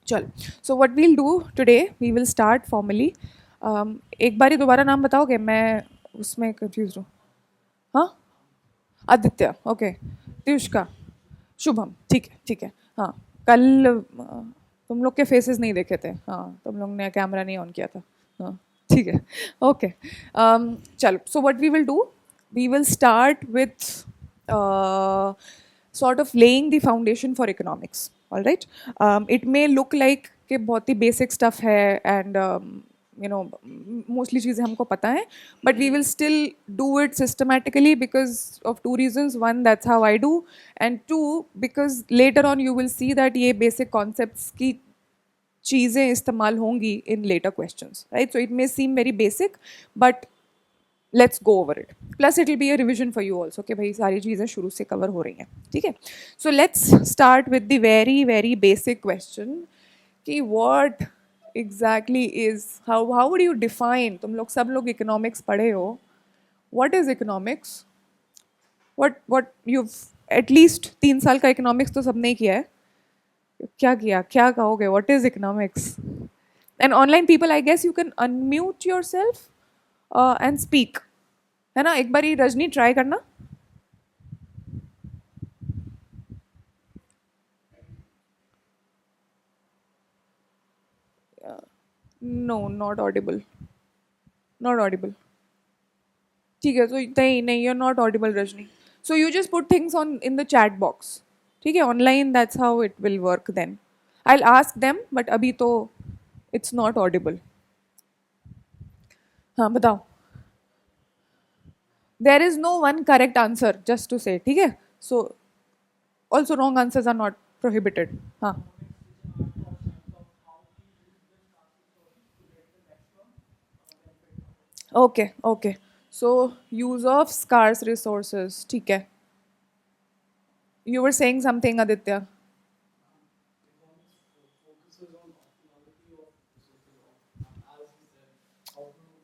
चल, so what we'll do today, we will start formally. एक बारी दोबारा नाम बताओगे, मैं उसमें कंफ्यूज हूँ. हाँ, आदित्य, ओके. त्युष्का, शुभम, ठीक है. हाँ, कल तुम लोग के फेसेस नहीं देखे थे. हाँ, तुम लोग ने कैमरा नहीं ऑन किया था. हाँ, ठीक है. ओके. चलो, so what we will do, we will start with sort of laying the foundation for economics. All right. It may look like कि बहुत ही basic stuff है and you know mostly चीज़ें हमको पता हैं, but we will still do it systematically because of two reasons. One, that's how I do, and two, because later on you will see that ये basic concepts की चीज़ें इस्तेमाल होंगी in later questions, right? So it may seem very basic, but let's go over it. Plus it will be a revision for you also कि भाई सारी चीज़ें शुरू से cover हो रही हैं, ठीक है? So let's start with the very very basic question कि what exactly is, how would you define, तुम लोग सब लोग economics पढ़े हो, what is economics? What you've at least 3 साल का economics तो सबने ही किया है. क्या किया, क्या कहोगे, what is economics? And online people, I guess you can unmute yourself and speak. है ना, एक बारी रजनी ट्राई करना. No, not audible, not audible. ठीक है, तो नहीं नहीं, you are not audible Rajni. So you just put things on in the chat box. ठीक है, online that's how it will work then. I will ask them, but अभी तो it's not audible. हाँ, बताओ. There is no one correct answer, just to say. ठीक है, so also wrong answers are not prohibited. हाँ. Okay okay. So use of scarce resources. ठीक है. You were saying something, Aditya.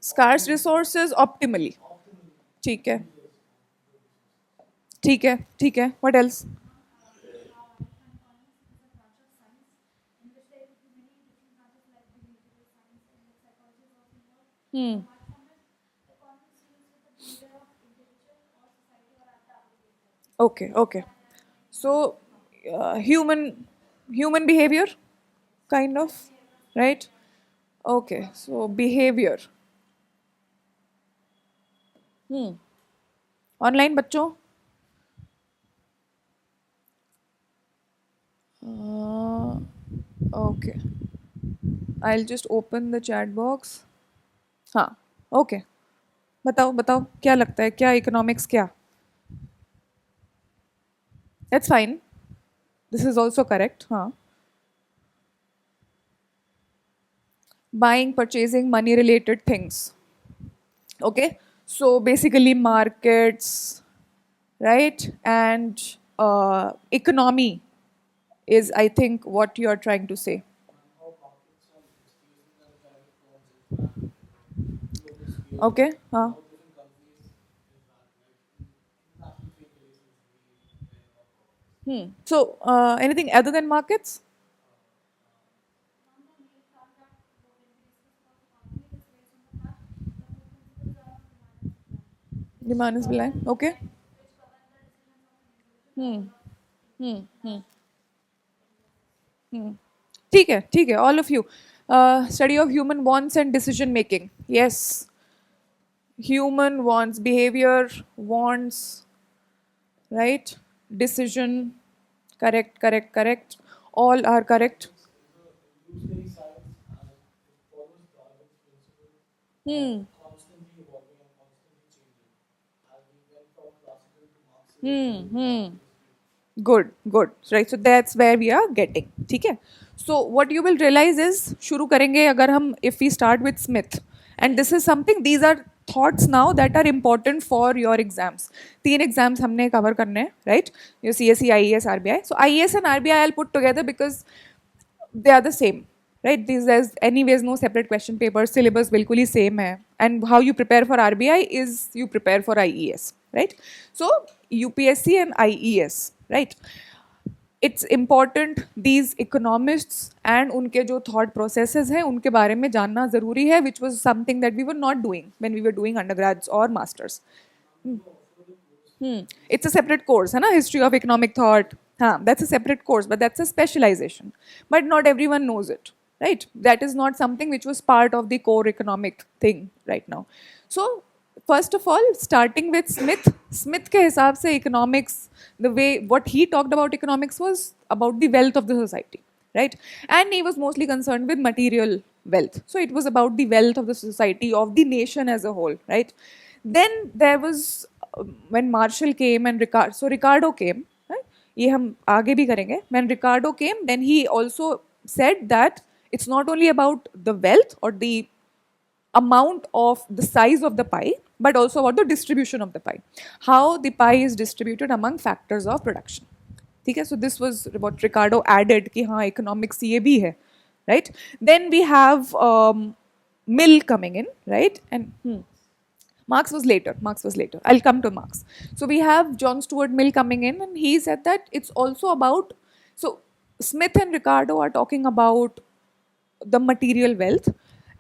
Scarce resources optimally. ठीक है, ठीक है, ठीक है. What else? Hmm. Okay, okay. So, human behavior, kind of, right? Okay. So behavior. Online बच्चों. Okay. I'll just open the chat box. हाँ. Okay. बताओ बताओ, क्या लगता है, क्या इकोनॉमिक्स क्या? That's fine. This is also correct. हाँ. Buying, purchasing, money related things. Okay, so basically markets, right? And economy is, I think, what you're trying to say. Okay. So anything other than markets? Demand is supply. Okay. ठीक है, all of you. Study of human wants and decision making. Yes. Human wants, behavior, wants, right? Decision, correct, correct, correct. All are correct. Hmm. Good, good. Right. So that's where we are getting. ठीक है. So what you will realize is, शुरू करेंगे अगर हम, if we start with Smith, and this is something, these are thoughts now that are important for your exams. 3 exams हमने cover करने हैं, right? Your CSE, IES, RBI. So IES and RBI I'll put together because they are the same, right? These, there's anyways no separate question paper, syllabus बिल्कुल ही same है, and how you prepare for RBI is you prepare for IES, right? So UPSC and IES, right? It's important these economists and उनके जो thought processes हैं उनके बारे में जानना ज़रूरी है, which was something that we were not doing when we were doing undergrads और masters. It's a separate course, है ना? History of economic thought. हाँ, that's a separate course, but that's a specialization. But not everyone knows it, right? That is not something which was part of the core economic thing right now. So, first of all, starting with Smith के हिसाब से economics, the way what he talked about economics was about the wealth of the society, right? And he was mostly concerned with material wealth. So it was about the wealth of the society, of the nation as a whole, right? Then there was when Marshall came and Ricardo came, right? ये हम आगे भी करेंगे. When Ricardo came, then he also said that it's not only about the wealth or the amount of the size of the pie, but also about the distribution of the pie. How the pie is distributed among factors of production. ठीक है, so this was what Ricardo added कि हाँ economics ये भी है, right? Then we have Mill coming in, right? And Marx was later. I'll come to Marx. So we have John Stuart Mill coming in, and he said that it's also about. So Smith and Ricardo are talking about the material wealth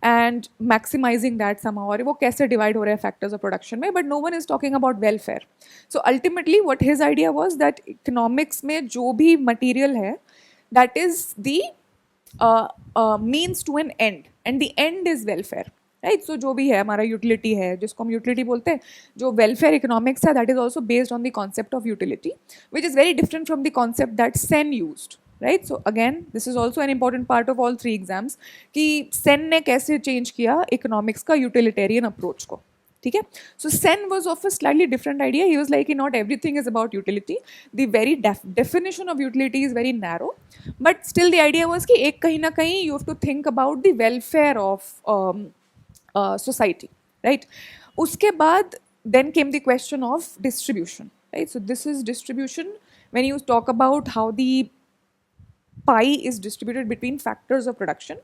and maximizing that somehow. और वो कैसे divide हो रहे हैं factors of production में, but no one is talking about welfare. So ultimately, what his idea was that economics में जो भी material है, that is the means to an end, and the end is welfare. Right, so जो भी है हमारा utility है जिसको हम यूटिलिटी बोलते हैं, जो वेलफेयर इकोनॉमिक्स है that is also based on the concept of utility which is very different from the concept that Sen used. Right, so again this is also an important part of all 3 exams कि सेन ने कैसे change किया economics का utilitarian approach को. ठीक है, so Sen was of a slightly different idea. He was like not everything is about utility, the very definition of utility is very narrow, but still the idea was कि एक कहीं ना कहीं you have to think about the welfare of society, right? Uske baad then came the question of distribution, right? So this is distribution when you talk about how the pie is distributed between factors of production.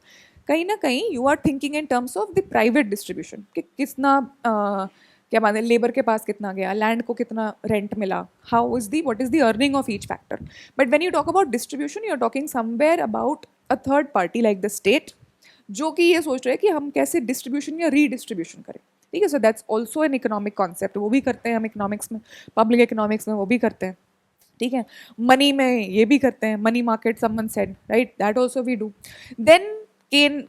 कहीं ना कहीं you are thinking in terms of the private distribution कि कितना क्या बात है, labour के पास कितना गया, लैंड को कितना रेंट मिला, how is the what is the earning of each factor. But when you talk about distribution you are talking somewhere about a third party like the state, जो कि ये सोच रहे हैं कि हम कैसे डिस्ट्रीब्यूशन या रीडिस्ट्रीब्यूशन करें. ठीक है, so that's also an economic concept. वो भी करते हैं हम इकोनॉमिक्स में, पब्लिक इकोनॉमिक्स में वो भी करते हैं. ठीक है, मनी में ये भी करते हैं, money market someone said, right, that also we do. Then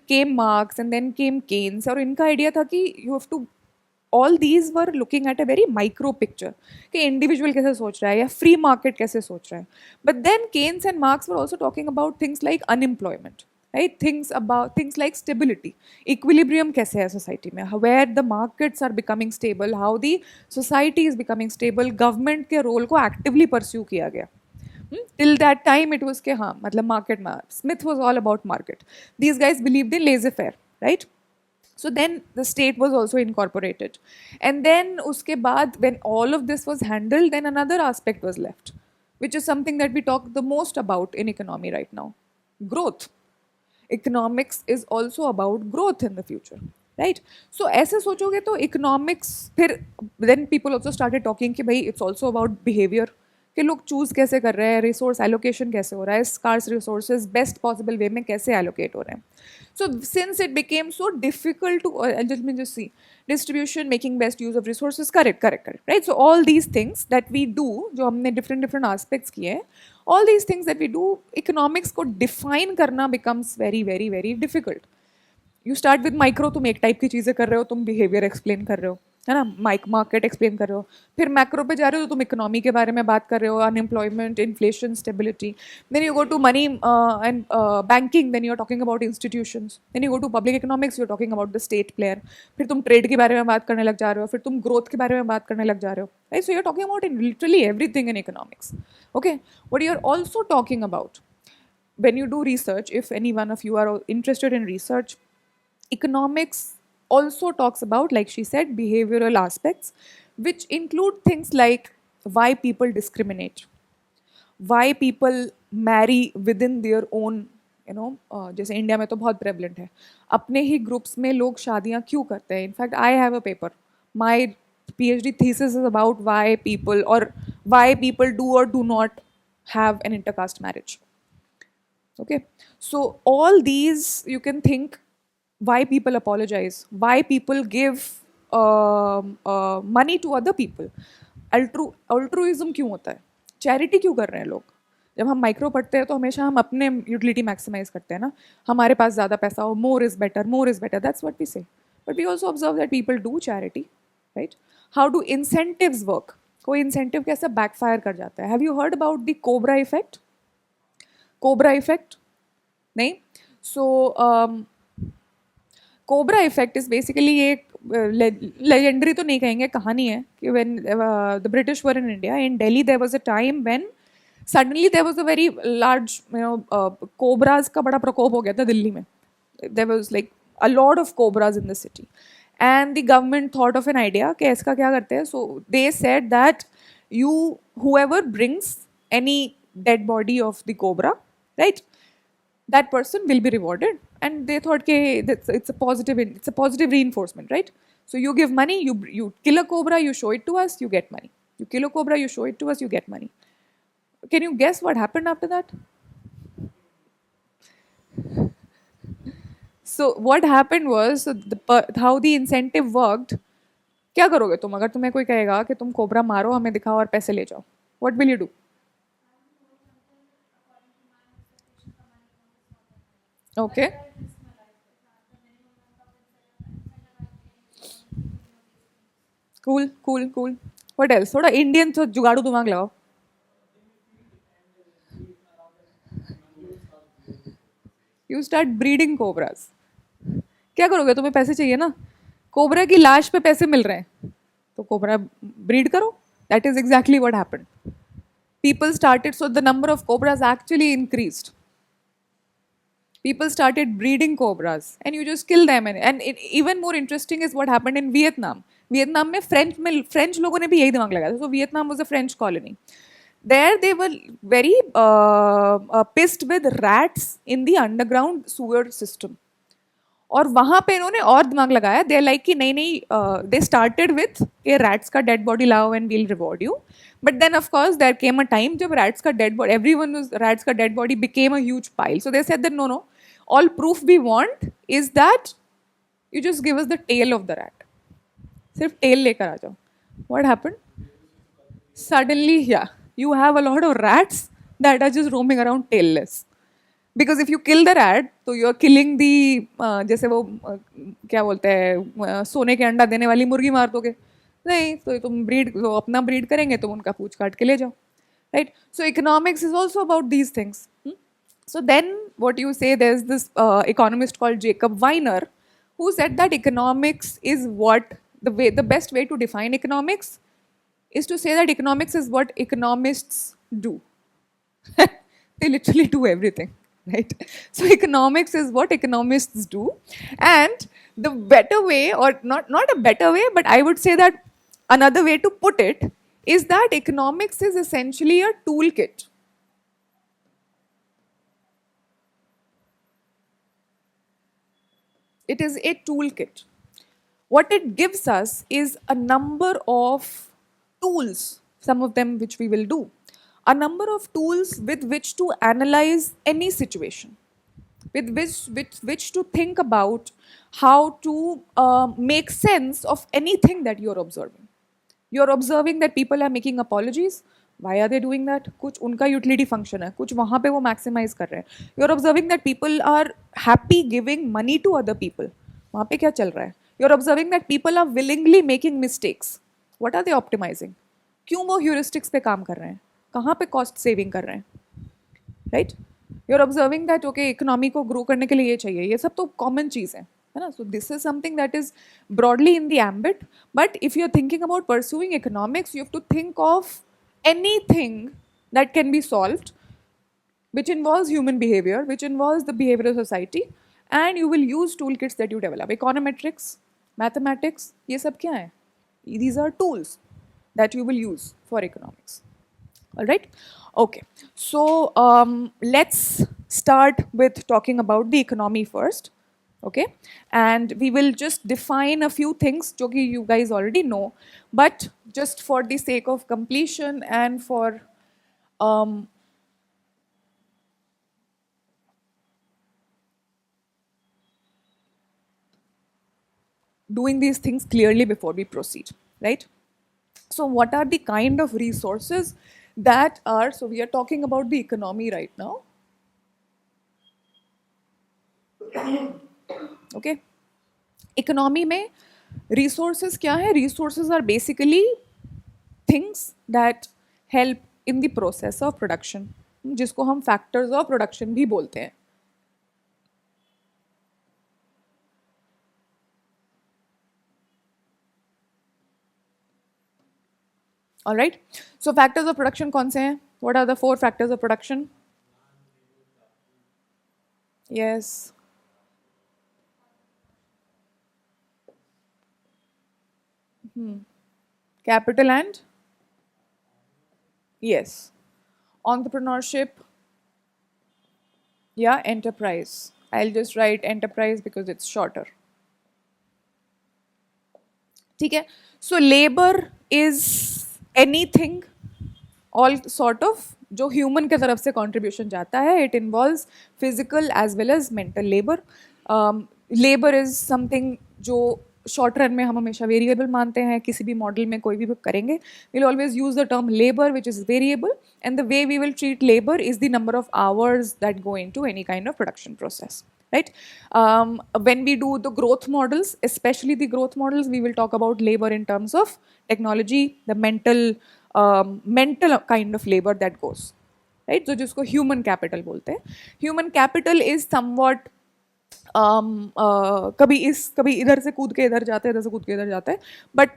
came Marx and then came Keynes, और इनका आइडिया था कि you have to all these were looking at a very micro picture कि इंडिविजुअल कैसे सोच रहा है या फ्री मार्केट कैसे सोच रहा है. But then Keynes and Marx were also talking about things like unemployment, right? Things like stability, equilibrium कैसे है society में, where the markets are becoming stable, how the society is becoming stable, government के role को actively pursue किया गया. Till that time it was के हाँ मतलब market में, Smith was all about market. These guys believed in laissez-faire, right? So then the state was also incorporated, and then उसके बाद when all of this was handled, then another aspect was left, which is something that we talk the most about in economy right now: growth. Economics is also about growth in the future, right? So ऐसे सोचोगे तो economics फिर then people also started talking कि भाई it's also about behavior, कि लोग choose कैसे कर रहे हैं, रिसोर्स एलोकेशन कैसे हो रहा है, scarce resources best possible way में कैसे एलोकेट हो रहे हैं. So since it became so difficult to just see distribution, making best use of resources, correct, right. So all these things that we do, जो हमने डिफरेंट आस्पेक्ट्स किए हैं, all these things that we do, economics को define करना becomes very very very difficult. You start with micro, तुम एक type की चीज़ें कर रहे हो, तुम बिहेवियर एक्सप्लेन कर रहे हो, है ना, मार्केट एक्सप्लेन कर रहे हो. फिर मैक्रो पे जा रहे हो तो तुम इकोनॉमी के बारे में बात कर रहे हो, unemployment, inflation, stability. Then you go to money and banking, then you are talking about institutions. Then you go to public economics, you are talking about the state player. फिर तुम ट्रेड के बारे में बात करने लग जा रहे हो, फिर तुम ग्रोथ के बारे में बात करने लग जा रहे हो, right. So you are talking about in literally everything in economics. Okay, what you are also talking about when you do research, if any one of you are interested in research, economics also talks about, like she said, behavioral aspects, which include things like why people discriminate, why people marry within their own, you know, जैसे India में तो बहुत prevalent है, अपने ही groups में लोग शादियाँ क्यों करते हैं. In fact I have a paper, my PhD thesis is about why people do or do not have an intercaste marriage. Okay, so all these you can think why people apologize, why people give money to other people. Altruism क्यों होता है, charity क्यों कर रहे हैं लोग? जब हम माइक्रो पढ़ते हैं तो हमेशा हम अपने यूटिलिटी मैक्सिमाइज करते हैं ना, हमारे पास ज़्यादा पैसा हो, more is better, that's what we say. But we also observe that people do charity, right? How do incentives work? कोई इंसेंटिव कैसे बैकफायर कर जाता है? Have you heard about the cobra effect? Cobra effect नहीं? So cobra effect is basically एक legendary तो नहीं कहेंगे, कहानी है कि when the British were in India, in Delhi there was a time when suddenly there was a very large cobras का बड़ा प्रकोप हो गया था दिल्ली में. There was like a lot of cobras in the city and the government thought of an idea कि इसका क्या करते हैं. So they said that you whoever brings any dead body of the cobra, right, that person will be rewarded. And they thought ke it's a positive reinforcement, right? So you give money, you kill a cobra, you show it to us, you get money. You kill a cobra, you show it to us, you get money. Can you guess what happened after that? So what happened was, how the incentive worked. क्या करोगे तुम अगर तुम्हें कोई कहेगा कि तुम cobra मारो, हमें दिखाओ और पैसे ले जाओ? What will you do? Okay, cool cool cool. What else? थोड़ा इंडियन तो जुगाड़ू दिमाग लगाओ. You start breeding cobras. क्या करोगे? तुम्हें पैसे चाहिए ना, कोबरा की लाश पे पैसे मिल रहे हैं, तो कोबरा ब्रीड करो. That is exactly what happened. People started, so the number of cobras actually increased. People started breeding cobras and you just kill them. And even more interesting is what happened in Vietnam. Vietnam में French लोगों ने भी यही दिमाग लगाया था. So Vietnam was a French colony. There they were very pissed with rats in the underground sewer system. और वहाँ पे इन्होंने और दिमाग लगाया. दे लाइक कि नहीं नहीं, दे स्टार्टेड विथ के रैट्स का डेड बॉडी लाओ and we'll reward you. But then of course there came a time जब रैट्स का dead body, everyone was, rats का dead body became a huge pile. So they said that no no, all proof we want is that you just give us the tail of the rat. सिर्फ tail लेकर आ जाओ. What happened? Suddenly, yeah, you have a lot of rats that are just roaming around tailless. Because if you kill the rat, तो you are killing the जैसे वो क्या बोलते हैं, सोने के अंडा देने वाली मुर्गी मार दोगे. नहीं, तो तुम ब्रीड, तो अपना ब्रीड करेंगे, तुम उनका पूछ काट के ले जाओ, right? So economics is also about these things. So then what you say, there's this economist called Jacob Weiner who said that economics is what the best way to define economics is to say that economics is what economists do. They literally do everything, right? So economics is what economists do. And the better way, or not a better way, but I would say that another way to put it is that economics is essentially a toolkit. It is a toolkit. What it gives us is a number of tools, some of them which we will do, a number of tools with which to analyze any situation, with which to think about how to make sense of anything that you're observing. You're observing that people are making apologies. Why are they doing that? कुछ उनका utility function है, कुछ वहाँ पे वो maximize कर रहे हैं. You're observing that people are happy giving money to other people. वहाँ पे क्या चल रहा है? You're observing that people are willingly making mistakes. What are they optimizing? क्यों वो heuristics पे काम कर रहे हैं? कहाँ पे cost saving कर रहे हैं? Right? You're observing that okay, economy को grow करने के लिए ये चाहिए. ये सब तो common चीज़ है ना? So this is something that is broadly in the ambit. But if you're thinking about pursuing economics, you have to think of anything that can be solved, which involves human behavior, which involves the behavior of society, and you will use toolkits that you develop. Econometrics, mathematics, ये सब क्या है? These are tools that you will use for economics. All right? Okay. So let's start with talking about the economy first. Okay, and we will just define a few things जो कि you guys already know, but just for the sake of completion and for doing these things clearly before we proceed, right? So what are the kind of resources that are, so we are talking about the economy right now, okay? Economy में resources क्या है? Resources are basically things that help in the process of production, जिसको हम factors of production भी बोलते हैं. All right. So factors of production कौन से हैं? What are the 4 factors of production? Yes. Capital and yes. Entrepreneurship. Yeah, enterprise. I'll just write enterprise because it's shorter. ठीक है. So labor is anything, all sort of जो human के तरफ से contribution जाता है. It involves physical as well as mental labour. Labour is something जो short run में हम हमेशा वेरिएबल मानते हैं. किसी भी मॉडल में कोई भी करेंगे, we'll always use the term labor, which is variable, and the way we will treat labor is the number of hours that go into any kind of production process, right? When we do the growth models, especially the growth models, we will talk about labor in terms of technology, the mental kind of labor that goes, right? So जिसको human capital बोलते हैं. Human capital is somewhat कभी इधर से कूद के इधर जाता है, इधर से कूद के इधर जाता है, but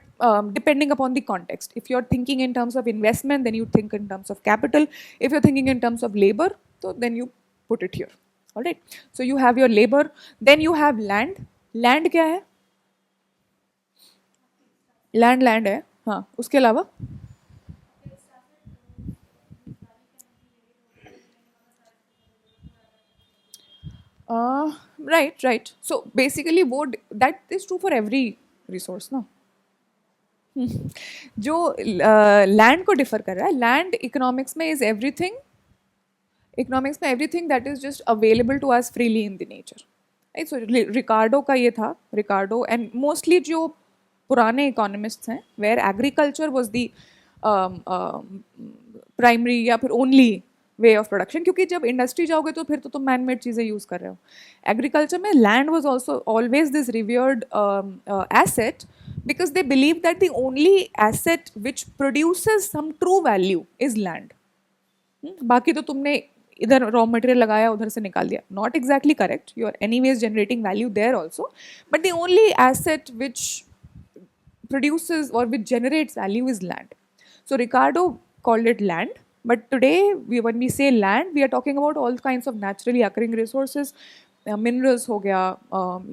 depending upon the context. If you're thinking in terms of investment, then you think in terms of capital. If you're thinking in terms of labor, so then you put it here. All right. So you have your labor, then you have land. Land क्या है? Land है. हाँ, उसके अलावा right. So basically वो that is true for every resource ना. जो land को डिफर कर रहा है, लैंड इकोनॉमिक्स में इज एवरीथिंग, इकोनॉमिक्स में everything that is just available to us freely in the nature, right? So Ricardo का ये था, रिकार्डो एंड मोस्टली जो पुराने इकोनॉमिस्ट्स हैं, where agriculture was the primary या फिर ओनली वे ऑफ प्रोडक्शन, क्योंकि जब इंडस्ट्री जाओगे तो फिर तो तुम मैन मेड चीज़ें यूज़ कर रहे हो. एग्रीकल्चर में land was also always this revered asset, because they believe that the only asset which produces some true value is land. बाकी तो तुमने इधर रॉ मटेरियल लगाया, उधर से निकाल दिया. Not exactly correct. You are anyways generating value there also. But the only asset which produces or which generates value is land. So Ricardo called it land. But today, when we say land, we are talking about all kinds of naturally occurring resources. Minerals हो गया,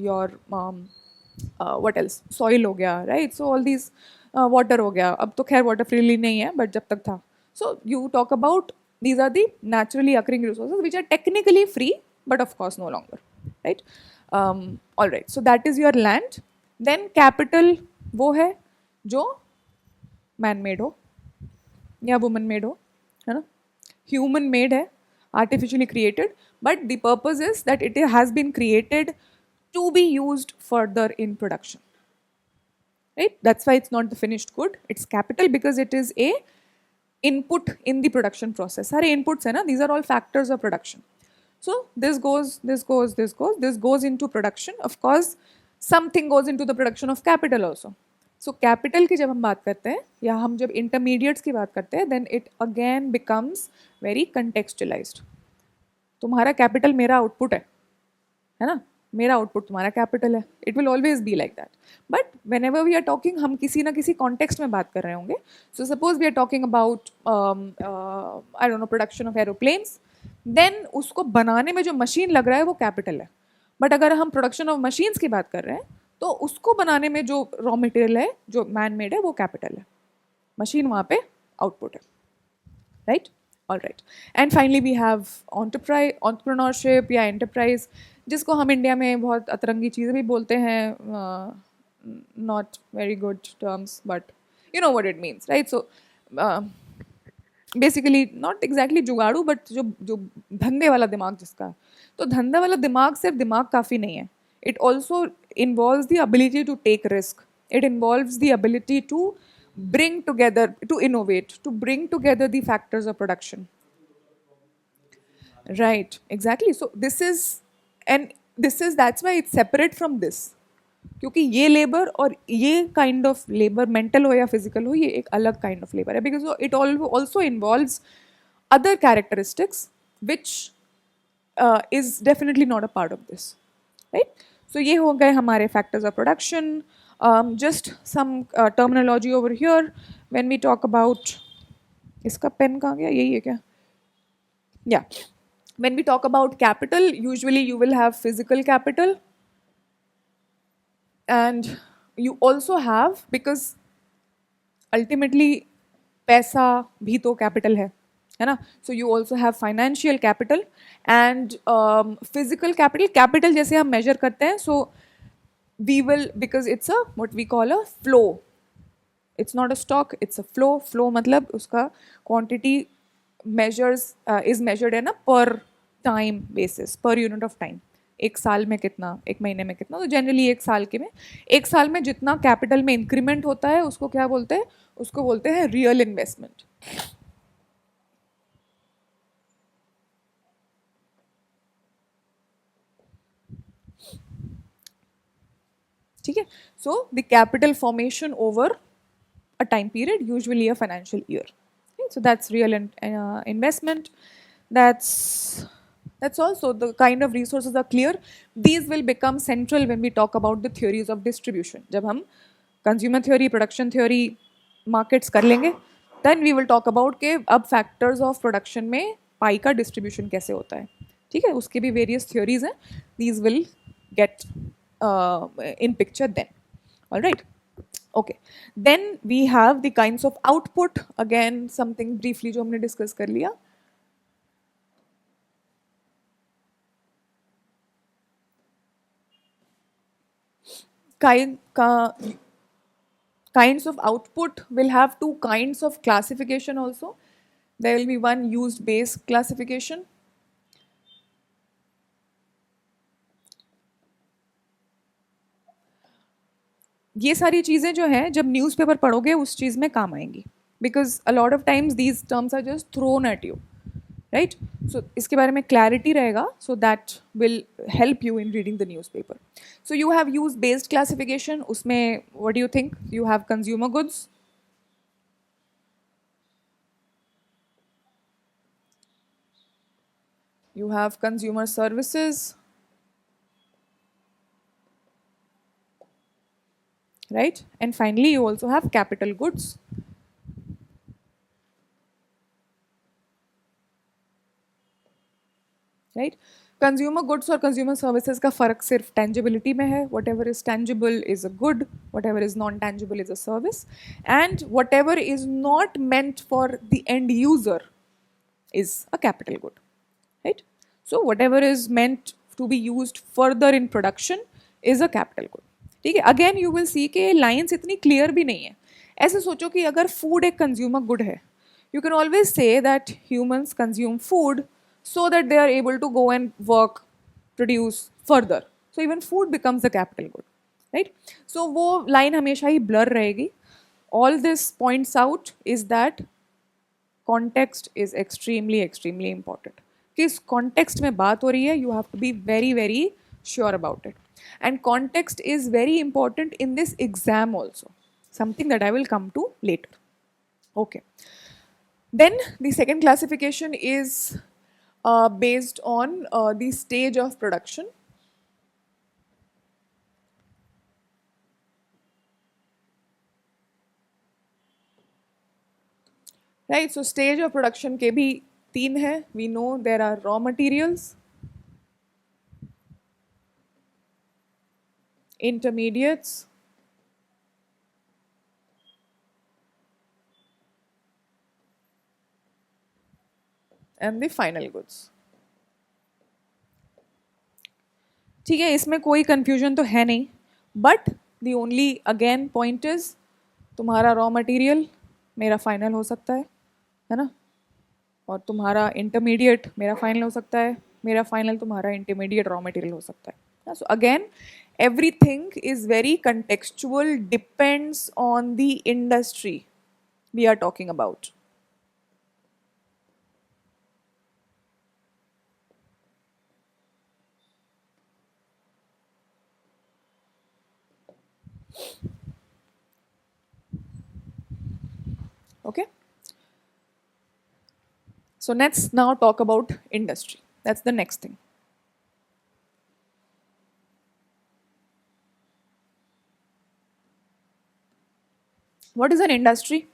your what else? Soil हो गया, right? So all these water हो गया. अब तो खैर water freely नहीं है, but जब तक था. So you talk about these are the naturally occurring resources which are technically free, but of course no longer, right? All right. So that is your land. Then capital वो है जो man made हो या woman made हो, है ना? Human made है, artificially created, but the purpose is that it has been created to be used further in production, right? That's why it's not the finished good, it's capital, because it is a input in the production process. सारे inputs है ना, these are all factors of production. So this goes into production. Of course something goes into the production of capital also. So capital की जब हम बात करते हैं या हम जब intermediates की बात करते हैं, then it again becomes very contextualized. तुम्हारा capital मेरा output है ना? मेरा आउटपुट तुम्हारा कैपिटल है. It will always be like that. But whenever we are talking, हम किसी ना किसी कॉन्टेक्स्ट में बात कर रहे होंगे. So suppose we are talking about I don't know production of aeroplanes, then उसको बनाने में जो मशीन लग रहा है वो कैपिटल है. बट अगर हम प्रोडक्शन ऑफ मशीन्स की बात कर रहे हैं तो उसको बनाने में जो रॉ मटेरियल है, जो मैन मेड है, वो कैपिटल है. मशीन वहाँ पे आउटपुट है, right? All right. And finally we have entrepreneurship या एंटरप्राइज, जिसको हम इंडिया में बहुत अतरंगी चीज़ें भी बोलते हैं, not very good terms, but you know what it means, right? So basically not exactly जुगाड़ू, बट जो धंधे वाला दिमाग जिसका, तो धंधे वाला दिमाग सिर्फ दिमाग काफ़ी नहीं है. It also involves the ability to take risk. It involves the ability to bring together, to innovate, to bring together the factors of production. Right, exactly. So this is, and this is, that's why it's separate from this. क्योंकि ये labour और ये kind of labour, mental हो या physical हो, ये एक अलग काइंड ऑफ लेबर है, because it also involves other characteristics which is definitely not a part of this, right? So ये हो गए हमारे factors of production. Just some terminology over here when we talk about, इसका pen कहाँ गया, यही है क्या? Yeah, when we talk about capital, usually you will have physical capital, and you also have, because ultimately पैसा भी तो capital है ना? So you also have financial capital and physical capital. Capital जैसे हम measure करते हैं, so we will, because it's a what we call a flow. It's not a stock, it's a flow. Flow मतलब उसका quantity measures is measured in a per time basis, per unit of time. एक साल में कितना, एक महीने में कितना, तो जनरली एक साल में जितना कैपिटल में इंक्रीमेंट होता है उसको क्या बोलते हैं? उसको बोलते हैं रियल इन्वेस्टमेंट. ठीक है? So the capital formation over a time period, usually a financial year. Okay, so that's real investment. That's also the kind of resources are clear. These will become central when we talk about the theories of distribution. जब हम consumer theory, production theory, markets कर लेंगे, then we will talk about के अब factors of production में पाई का distribution कैसे होता है. ठीक है? उसके भी various theories हैं. These will get in picture then. All right. Okay, then we have the kinds of output. Again, something briefly जो हमने discuss कर लिया. Kinds of output will have two kinds of classification also. There will be one used base classification. ये सारी चीज़ें जो हैं जब न्यूज़पेपर पढ़ोगे उस चीज़ में काम आएंगी, because a lot of times these terms are just thrown at you, right? So इसके बारे में क्लैरिटी रहेगा, so that will help you in reading the newspaper. So you have use based classification. उसमें what do you think? You have consumer goods, you have consumer services, right? And finally you also have capital goods. Right? Consumer goods और consumer services का फर्क सिर्फ tangibility में है. Whatever is tangible is a good, whatever is non-tangible is a service, and whatever is not meant for the end user is a capital good. Right? So whatever is meant to be used further in production is a capital good. ठीक है? Again you will see कि lines इतनी clear भी नहीं है. ऐसे सोचो कि अगर food एक consumer good है, you can always say that humans consume food so that they are able to go and work, produce further. So even food becomes a capital good, right? So वो line हमेशा ही blur रहेगी. All this points out is that context is extremely important. किस context में बात हो रही है, you have to be very sure about it. And context is very important in this exam also, something that I will come to later. Okay. Then the second classification is based on the stage of production. Right, so stage of production के भी तीन है. We know there are raw materials, intermediates, and the final goods. ठीक है, इसमें कोई confusion तो है नहीं, but the only again point is तुम्हारा raw material मेरा final हो सकता है ना? और तुम्हारा intermediate मेरा final हो सकता है, मेरा final तुम्हारा intermediate raw material हो सकता है. So again, Everything is very contextual, depends on the industry we are talking about. Okay? So let's now talk about industry. That's the next thing. What is an industry?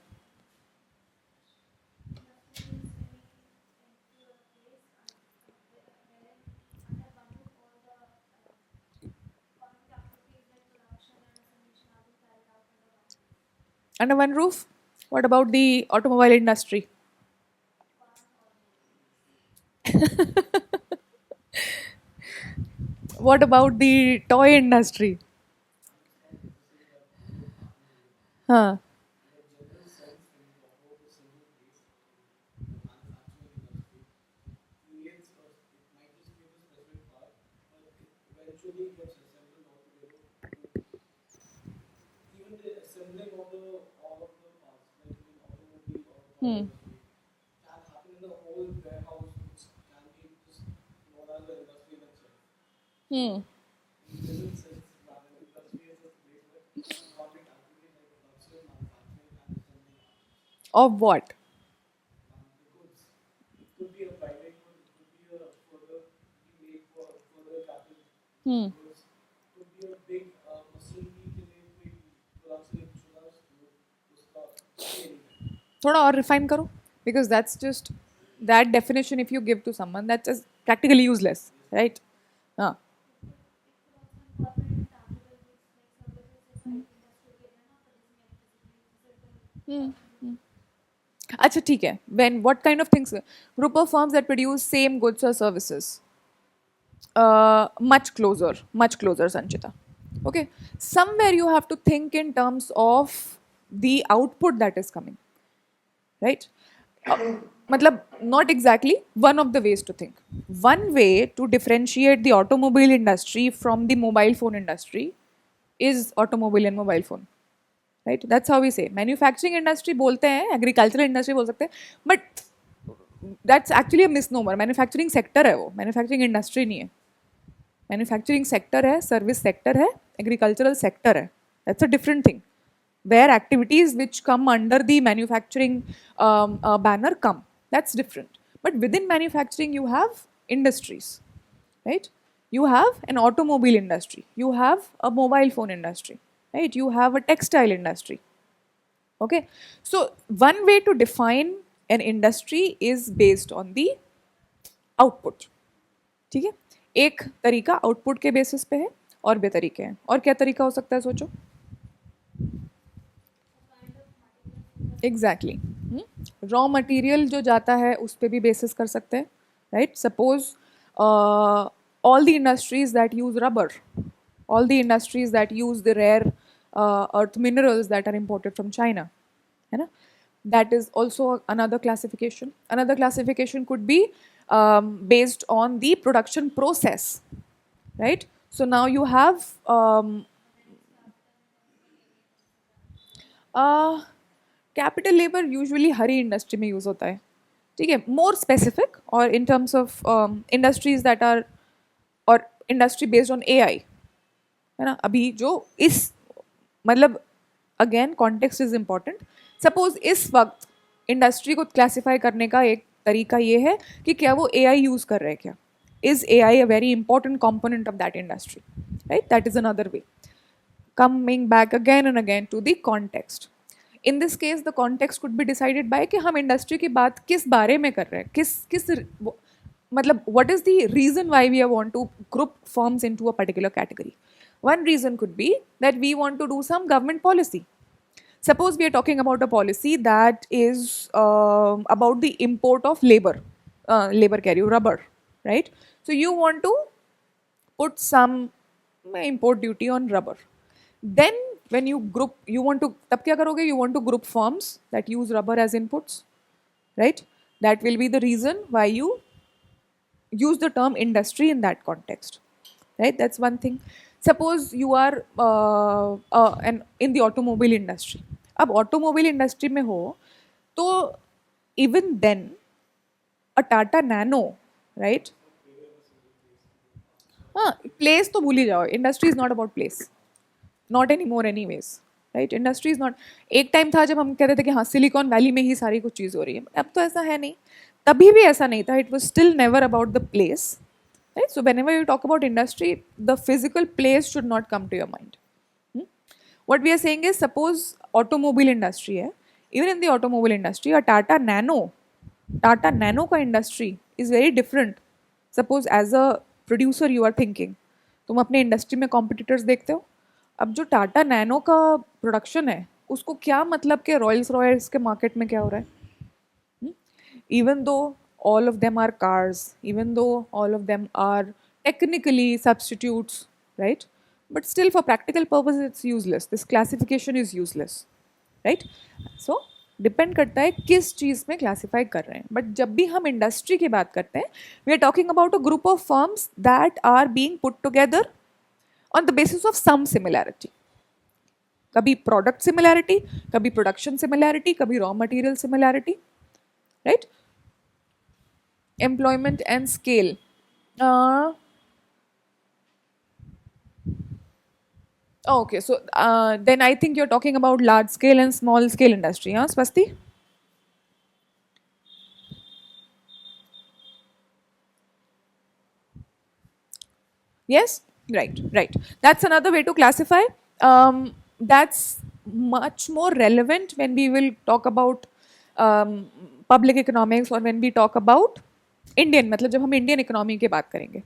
Under one roof? What about the automobile industry? What about the toy industry? Huh. Hmm. Hmm. Of what? Hmm. थोड़ा और refine करो, because that's just that definition if you give to someone that's just practically useless, right? हाँ. अच्छा ठीक है. When what kind of things? Group of firms that produce same goods or services. Much closer, Sanchita. Okay, somewhere you have to think in terms of the output that is coming, right? Matlab, not exactly one of the ways to think. One way to differentiate the automobile industry from the mobile phone industry is automobile and mobile phone, right? That's how we say. Manufacturing industry बोलते हैं, agricultural industry बोल सकते हैं, but that's actually a misnomer. Manufacturing sector है वो, manufacturing industry नहीं है. Manufacturing sector है, service sector है, agricultural sector है. That's a different thing. Where activities which come under the manufacturing banner come. That's different. But within manufacturing, you have industries, right? You have an automobile industry. You have a mobile phone industry, right? You have a textile industry. Okay. So one way to define an industry is based on the output. ठीक है. एक तरीका output के basis पे है और भी तरीके हैं. और क्या तरीका हो सकता है सोचो. एग्जैक्टली. रॉ मटेरियल जो जाता है उस पर भी बेसिस कर सकते हैं, right? Suppose all the industries that use rubber, all the industries that use the rare earth minerals that are imported from China, है ना? That is also another classification. Another classification could be based on the production process, right? So now you have capital labour usually हर ही industry में use होता है, ठीक है. More specific और in terms of industries that are और industry based on AI, है ना? अभी जो इस मतलब again context is important. Suppose इस वक्त इंडस्ट्री को क्लासीफाई करने का एक तरीका ये है कि क्या वो एआई यूज़ कर रहे हैं क्या. Is AI a very important component of that industry, right? That is another way. Coming back again and again to the context. In this case, the context could be decided by कि हम industry की बात किस बारे में कर रहे हैं, किस मतलब what is the reason why we want to group firms into a particular category. One reason could be that we want to do some government policy. Suppose we are talking about a policy that is about the import of labor carry rubber, right? So you want to put some import duty on rubber. Then when you group, you want to तब क्या करोगे? You want to group firms that use rubber as inputs, right? That will be the reason why you use the term industry in that context, right? That's one thing. Suppose you are an in the automobile industry. अब automobile industry में हो तो even then a Tata Nano, right? हाँ, place तो भूल ही जाओ. Industry is not about place, not any more any ways, right? Industry is not. एक टाइम था जब हम कहते थे कि हाँ सिलिकॉन वैली में ही सारी कुछ चीज़ हो रही है, अब तो ऐसा है नहीं. तभी भी ऐसा नहीं था. It was still never about the place, right? So whenever you talk about industry, the physical place should not come to your mind. What we are saying is, suppose automobile industry है, even in the automobile industry, a Tata Nano का industry is very different. Suppose as a producer you are thinking, तुम अपने industry में competitors देखते हो. अब जो Tata nano का प्रोडक्शन है उसको क्या मतलब कि रॉयल्स रॉयल्स के मार्केट में क्या हो रहा है. Even though all of them are cars, even though all of them are technically substitutes, right? But still for practical purposes it's useless. This classification is useless, right? So depend करता है किस चीज़ में classify कर रहे हैं. But जब भी हम इंडस्ट्री की बात करते हैं, we are talking about a group of firms that are being put together on the basis of some similarity. कभी प्रोडक्ट सिमिलैरिटी, कभी प्रोडक्शन सिमिलैरिटी, कभी raw material similarity, right? Employment and scale. Okay, so then I think you're talking about large scale and small scale industry, huh, Swasti? Yes, right, right. That's another way to classify. That's much more relevant when we will talk about public economics or when we talk about Indian, मतलब जब हम Indian economy की बात करेंगे.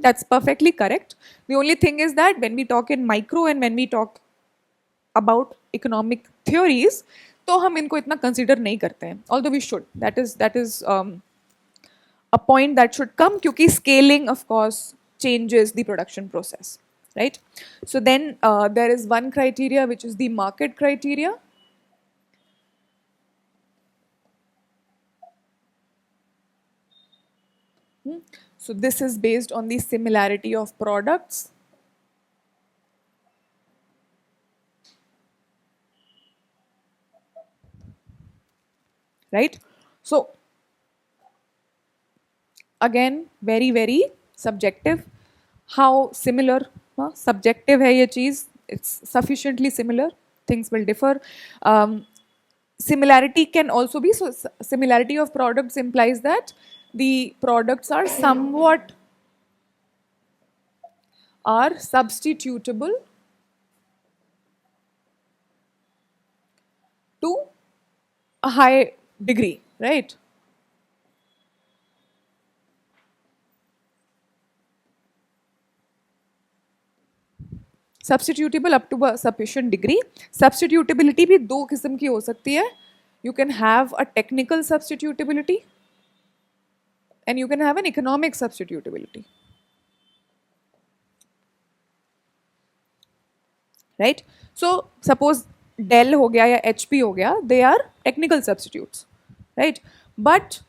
That's perfectly correct. The only thing is that when we talk in micro and when we talk about economic theories, तो हम इनको इतना consider नहीं करते हैं. Although we should. That is a point that should come क्योंकि scaling of course changes the production process, right? So then there is one criteria which is the market criteria. So this is based on the similarity of products. Right? So again, very, very subjective. How similar? Subjective है ये चीज़. It's sufficiently similar. Things will differ. Similarity can also be, so similarity of products implies that the products are somewhat are substitutable to a high degree, right? Substitutable up to a sufficient degree. Substitutability भी दो किस्म की हो सकती है. You can have a technical substitutability and you can have an economic substitutability. Right? So suppose Dell हो गया या HP हो गया, they are technical substitutes, right? But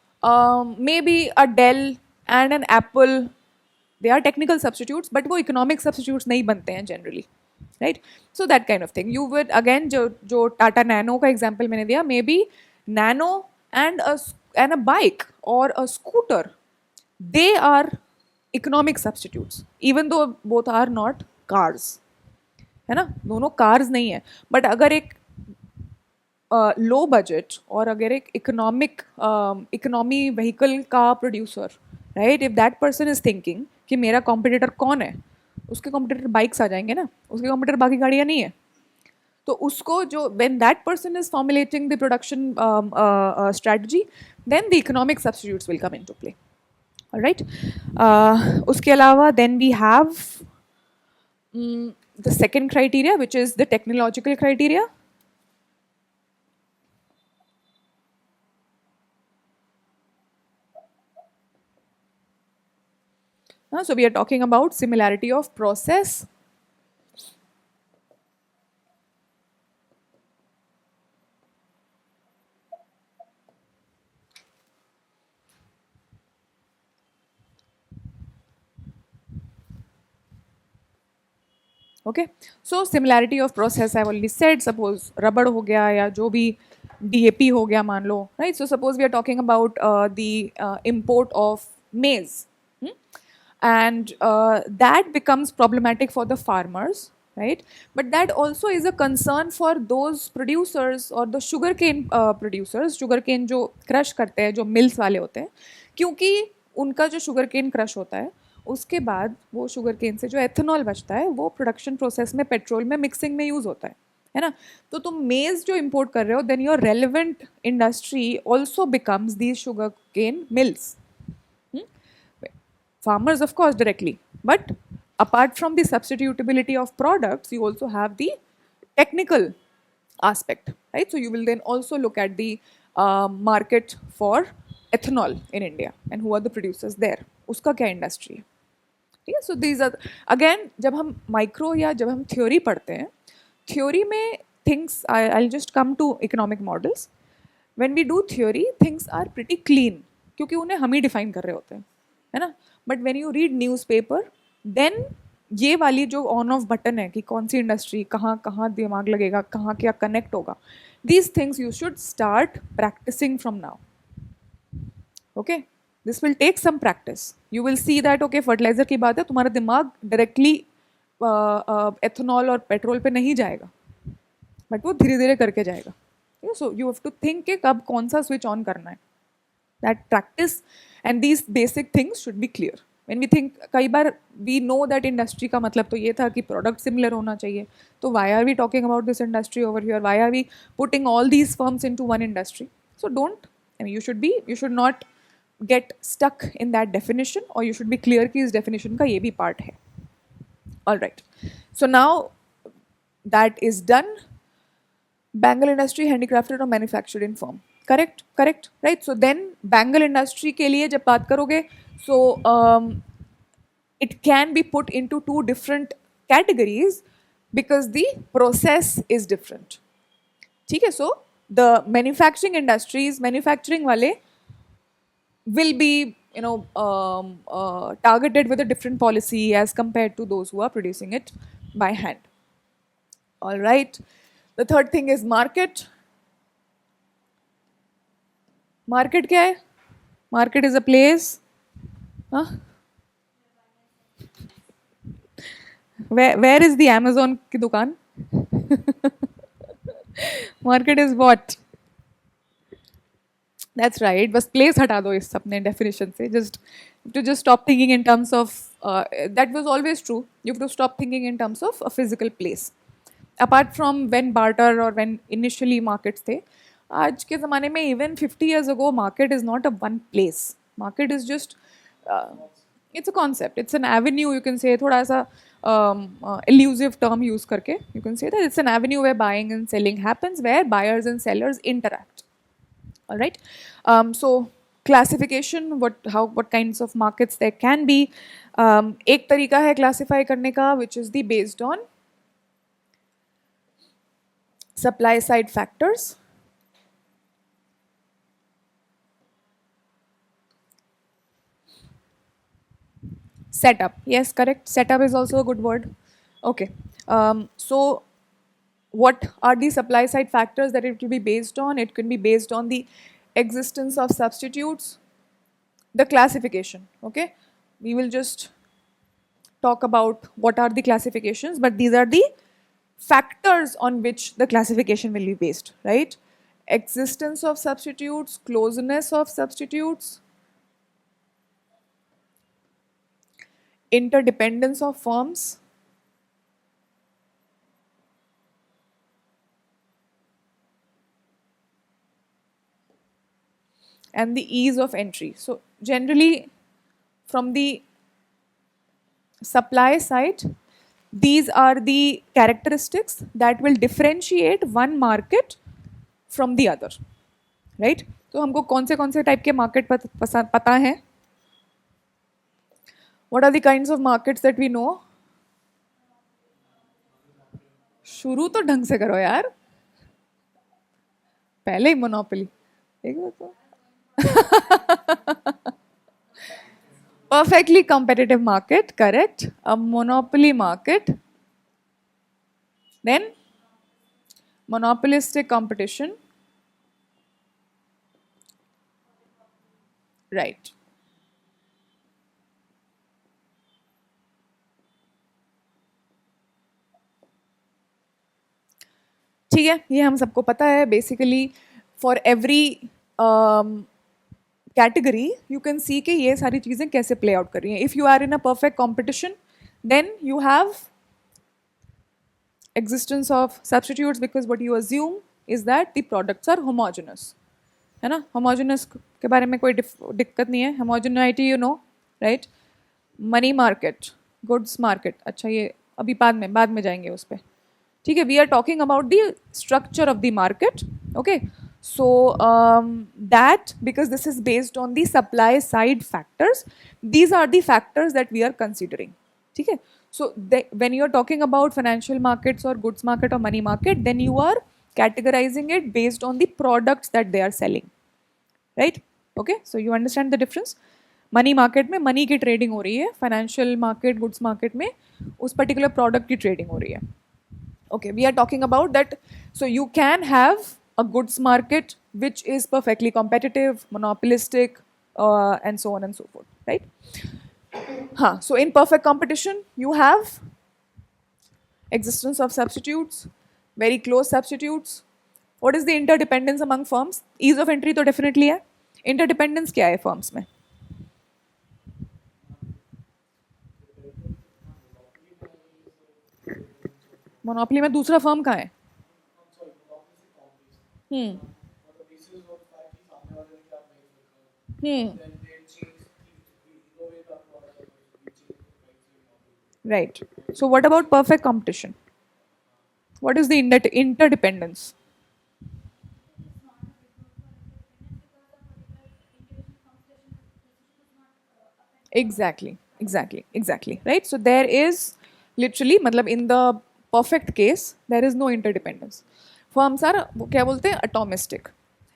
maybe a Dell and an Apple, they are technical substitutes, but वो economic substitutes नहीं बनते हैं generally, right? So that kind of thing. You would again जो Tata Nano का example मैंने दिया, maybe Nano and a bike or a scooter, they are economic substitutes, even though both are not cars. है ना, दोनों cars नहीं है. But अगर एक लो बजट और अगर एक इकोनॉमी व्हीकल का producer, right, if that person is thinking कि मेरा कॉम्पिटिटर कौन है, उसके कॉम्पिटिटर बाइक्स आ जाएंगे ना, उसके कॉम्पिटिटर बाकी गाड़ियाँ नहीं है. तो उसको जो when that person is formulating the production strategy, then the economic substitutes will come into play. Alright, उसके अलावा then we have the second criteria, which is the technological criteria. So we are talking about similarity of process. Okay, so similarity of process I already said, suppose रबड़ हो गया या जो भी DAP हो गया मान लो, right. So suppose we are talking about the import of maize, and that becomes problematic for the farmers, right? But that also is a concern for those producers or the sugarcane producers, sugarcane जो crush करते हैं, जो mills वाले होते हैं, क्योंकि उनका जो sugarcane crush होता है उसके बाद वो sugarcane से जो ethanol बचता है वो production process में petrol में mixing में use होता है ना. तो तुम मेज जो इंपोर्ट कर रहे हो, then your relevant industry also becomes these sugarcane mills. Farmers, of course, directly, but apart from the substitutability of products, you also have the technical aspect, right? So you will then also look at the market for ethanol in India and who are the producers there. Uska kya industry है? ठीक है. So these are again, जब हम micro या जब हम theory पढ़ते हैं, theory में things, I'll just come to economic models. When we do theory, things are pretty clean क्योंकि उन्हें हम ही define कर रहे होते हैं, है ना. But when you read newspaper, then ये वाली जो ऑन ऑफ बटन है कि कौन सी इंडस्ट्री कहाँ कहाँ दिमाग लगेगा, कहाँ क्या कनेक्ट होगा, these things you should start practising from now. Okay, this will take some practice. You will see that okay, fertiliser की बात है, तुम्हारा दिमाग डायरेक्टली एथेनॉल और पेट्रोल पे नहीं जाएगा, बट वो धीरे धीरे करके जाएगा. So you have to think कि कब कौन सा स्विच ऑन करना है. That practice and these basic things should be clear. When we think, कई बार we know that industry का मतलब तो ये था कि product similar होना चाहिए, तो why are we talking about this industry over here? Why are we putting all these firms into one industry? So don't, I mean, you should not get stuck in that definition, or you should be clear कि इस definition का ये भी part है. All right. So now that is done. Bangle industry handicrafted or manufactured in firm. Correct, right. So then bangle industry के लिए जब बात करोगे, so it can be put into 2 different categories because the process is different. ठीक है. So the manufacturing industries, manufacturing वाले will be, you know, targeted with a different policy as compared to those who are producing it by hand. All right. The third thing is market. Market क्या है? Market is a place, where is the Amazon की दुकान? Market is what? That's right. बस place हटा दो इस अपने definition से. just stop thinking in terms of that was always true. You have to stop thinking in terms of a physical place. Apart from when barter or when initially markets थे, आज के ज़माने में even 50 years ago market is not a one place. Market is just it's a concept, it's an avenue, you can say. थोड़ा सा elusive term use करके you can say that it's an avenue where buying and selling happens, where buyers and sellers interact. All right. So classification, what kinds of markets there can be. एक तरीका है classify करने का, which is the based on supply side factors. Setup, yes, correct. Setup is also a good word. Okay. So what are the supply side factors that it will be based on? It can be based on the existence of substitutes, the classification. Okay, we will just talk about what are the classifications, but these are the factors on which the classification will be based, right? Existence of substitutes, closeness of substitutes, interdependence of firms, and the ease of entry. So generally from the supply side, these are the characteristics that will differentiate one market from the other, right? तो हमको कौन से type के market पता है? What are the kinds of markets that we know? शुरू तो ढंग से करो यार, पहले ही मोनोपोली. एक बात तो perfectly competitive market, correct. A monopoly market, Then monopolistic competition. Right. ठीक है, ये हम सबको पता है. Basically for every category you can see कि ये सारी चीज़ें कैसे प्ले आउट कर रही हैं. If you are in a perfect competition then you have existence of substitutes because what you assume is that the products are homogeneous. है ना, homogeneous के बारे में कोई दिक्कत नहीं है. homogeneity you know, right? money market, goods market. अच्छा ये अभी बाद में जाएंगे उस पर. ठीक है, we are talking about the structure of the market. Okay, so that because this is based on the supply side factors, these are the factors that we are considering. ठीक है, so when you are talking about financial markets or goods market or money market, then you are categorizing it based on the products that they are selling, right? Okay, so you understand the difference. Money market में money की trading हो रही है, financial market goods market में उस particular product की trading हो रही है. Okay, we are talking about that. So you can have a goods market which is perfectly competitive, monopolistic, and so on and so forth, right? So in perfect competition, you have existence of substitutes, very close substitutes. What is the interdependence among firms? Ease of entry तो definitely है. Interdependence क्या है firms में? Monopoly में दूसरा firm कहाँ है? Right. So what about perfect competition? What is the interdependence? Exactly. Right. So there is literally, मतलब in the perfect case, there is no interdependence. Firms are वो क्या बोलते हैं atomistic,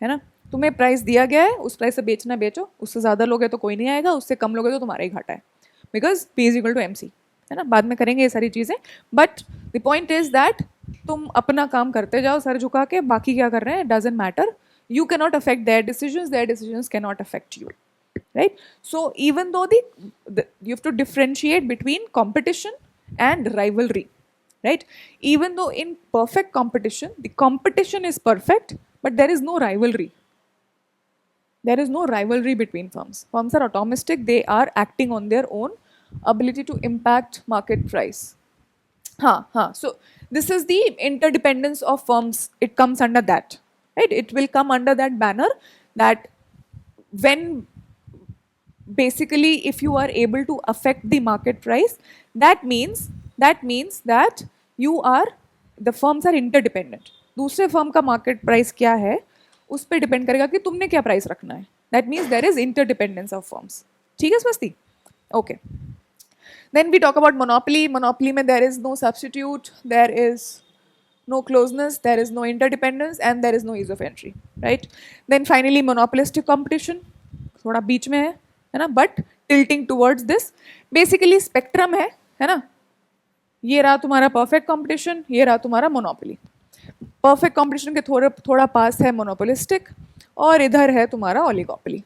है ना? तुम्हें प्राइस दिया गया है, उस प्राइस से बेचना बेचो, उससे ज़्यादा लोगे तो कोई नहीं आएगा, उससे कम लोगे तो तुम्हारा ही घाटा है. Because P is equal to MC, है ना? बाद में करेंगे ये सारी चीज़ें. But the point is that तुम अपना काम करते जाओ सर झुका के, बाकी क्या कर रहे हैं doesn't matter. You can not affect their decisions can not affect you. Right? So even though you have to differentiate between competition and rivalry, right? Even though in perfect competition, the competition is perfect, but there is no rivalry. There is no rivalry between firms. Firms are atomistic. They are acting on their own ability to impact market price. So this is the interdependence of firms. It comes under that, right? It will come under that banner that when basically if you are able to affect the market price, that means that you are the firms are interdependent. दूसरे firm का market price क्या है उस पर depend करेगा कि तुमने क्या price रखना है. That means there is interdependence of firms. ठीक है स्वस्ति? Okay. Then we talk about monopoly. Monopoly में there is no substitute, there is no closeness, there is no interdependence, and there is no ease of entry, right? Then finally monopolistic competition, थोड़ा बीच में है ना, but tilting towards this. Basically spectrum है ना? ये रहा तुम्हारा perfect competition, ये रहा तुम्हारा monopoly. Perfect competition के थोड़ा पास है monopolistic, और इधर है तुम्हारा oligopoly.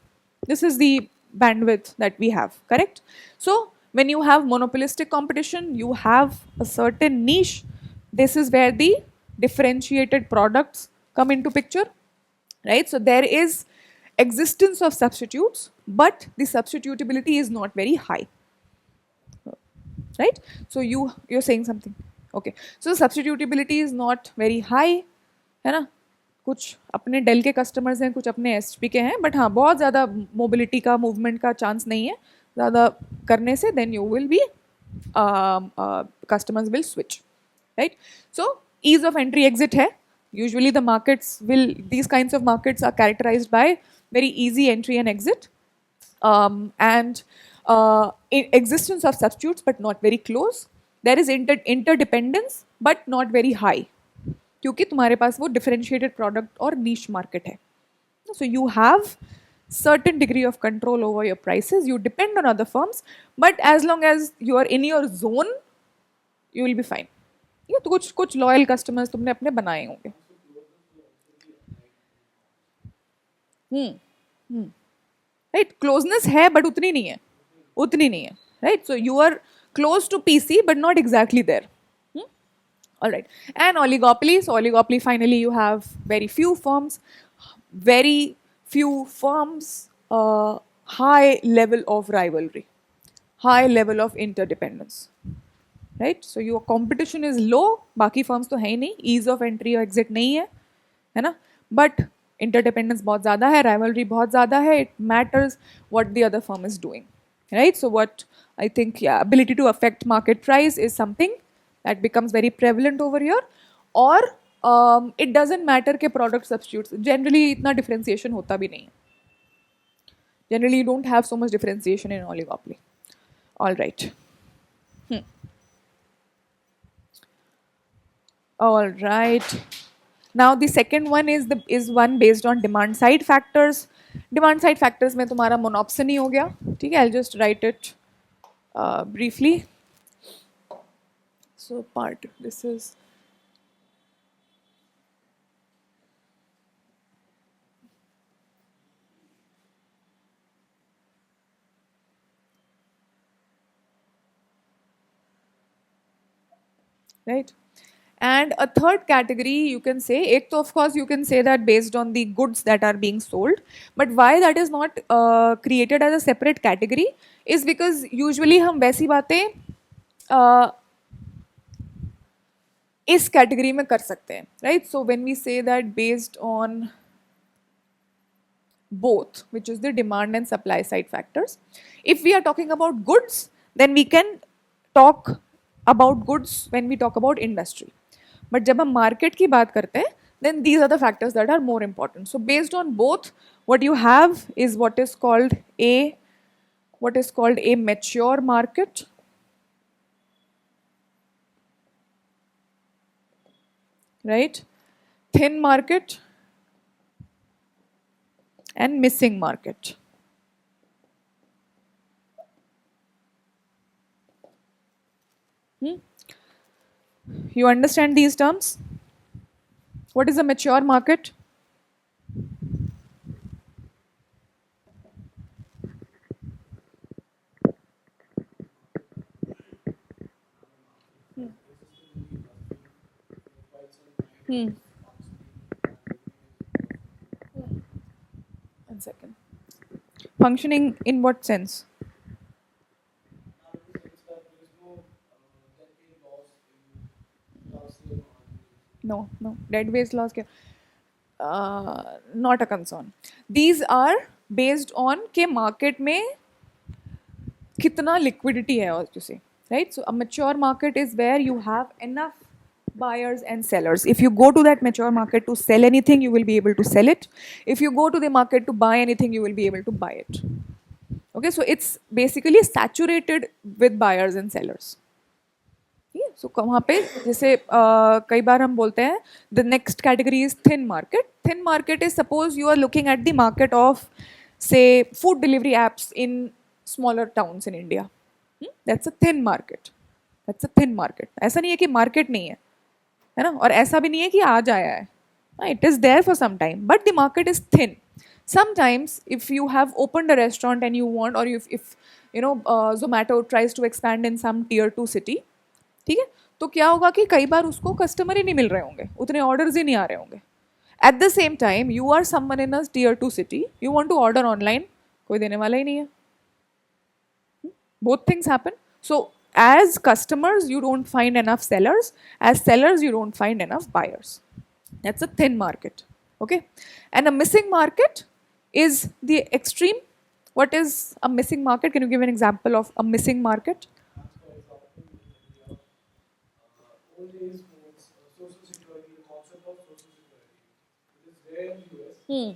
This is the bandwidth that we have, correct? So when you have monopolistic competition, you have a certain niche. This is where the differentiated products come into picture, right? So there is existence of substitutes, but the substitutability is not very high, right? So you're saying something. Okay, so substitutability is not very high, है ना? कुछ अपने del के customers हैं, कुछ अपने SP के हैं, बट हाँ बहुत ज़्यादा मोबिलिटी का मूवमेंट का चांस नहीं है ज़्यादा करने से. Then you will be customers will switch, right? So ease of entry exit है. Usually the markets will, these kinds of markets are characterized by very easy entry and exit, and existence of substitutes but not very close. There is interdependence but not very high, क्योंकि तुम्हारे पास वो differentiated product और niche market है. So you have certain degree of control over your prices. You depend on other firms, but as long as you are in your zone, you will be fine. ये तो कुछ कुछ loyal customers तुमने अपने बनाए होंगे. Hmm. Right, closeness है but उतनी नहीं है, उतनी नहीं है. Right, so you are close to PC but not exactly there. All right. And oligopoly. So oligopoly, finally, you have very few firms, very few firms, high level of rivalry, high level of interdependence. Right. So your competition is low. बाकी firms तो है ही नहीं. Ease of entry or exit नहीं है ना? But interdependence बहुत ज़्यादा है, rivalry बहुत ज़्यादा है. It matters what the other firm is doing. Right. So what I think, yeah, ability to affect market price is something that becomes very prevalent over here. Or it doesn't matter के product substitutes. Generally इतना differentiation होता भी नहीं है. Generally you don't have so much differentiation in oligopoly. All right. All right. Now the second one is one based on demand side factors. Demand side factors में तुम्हारा monopsony हो गया. ठीक है, I'll just write it briefly. So part, this is right. And a third category you can say, ek to of course you can say that based on the goods that are being sold, but why that is not created as a separate category is because usually हम वैसी बातें इस category में कर सकते हैं, right? So when we say that based on both, which is the demand and supply side factors, if we are talking about goods, then we can talk about goods when we talk about industry. But जब हम market की बात करते हैं, then these are the factors that are more important. So based on both, what you have is what is called a mature market. Right? Thin market and missing market. You understand these terms? What is a mature market? One second. Functioning in what sense? No. Dead waste laws. Not a concern. These are based on के market में कितना liquidity है, or you say, right? So a mature market is where you have enough buyers and sellers. If you go to that mature market to sell anything, you will be able to sell it. If you go to the market to buy anything, you will be able to buy it. Okay, so it's basically saturated with buyers and sellers. सो वहाँ पे जैसे कई बार हम बोलते हैं the next category is thin market. Thin market is suppose you are looking at the market of say food delivery apps in smaller towns in India. That's a thin market. That's a thin market. ऐसा नहीं है कि market नहीं है ना, और ऐसा भी नहीं है कि आज आया है. It is there for some time but the market is thin. Sometimes if you have opened a restaurant and you want, or if you know Zomato tries to expand in some tier 2 city, ठीक है, तो क्या होगा कि कई बार उसको customer ही नहीं मिल रहे होंगे, उतने ऑर्डर्स ही नहीं आ रहे होंगे. At the same time you are someone in a tier 2 city, you want to order online, कोई देने वाला ही नहीं है. Both things happen. So as customers you don't find enough sellers, as sellers you don't find enough buyers. That's a thin market. Okay, and a missing market is the extreme. What is a missing market? Can you give an example of a missing market? Hmm.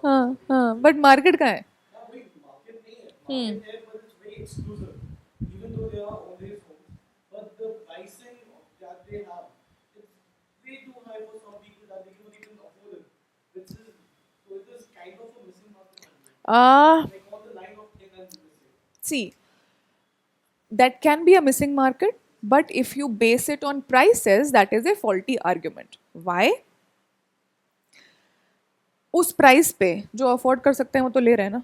हाँ, but market का है. Uh, See, that can be a missing market, but if you base it on prices, that is a faulty argument. Why? उस price पे जो afford कर सकते हैं वो तो ले रहे हैं ना.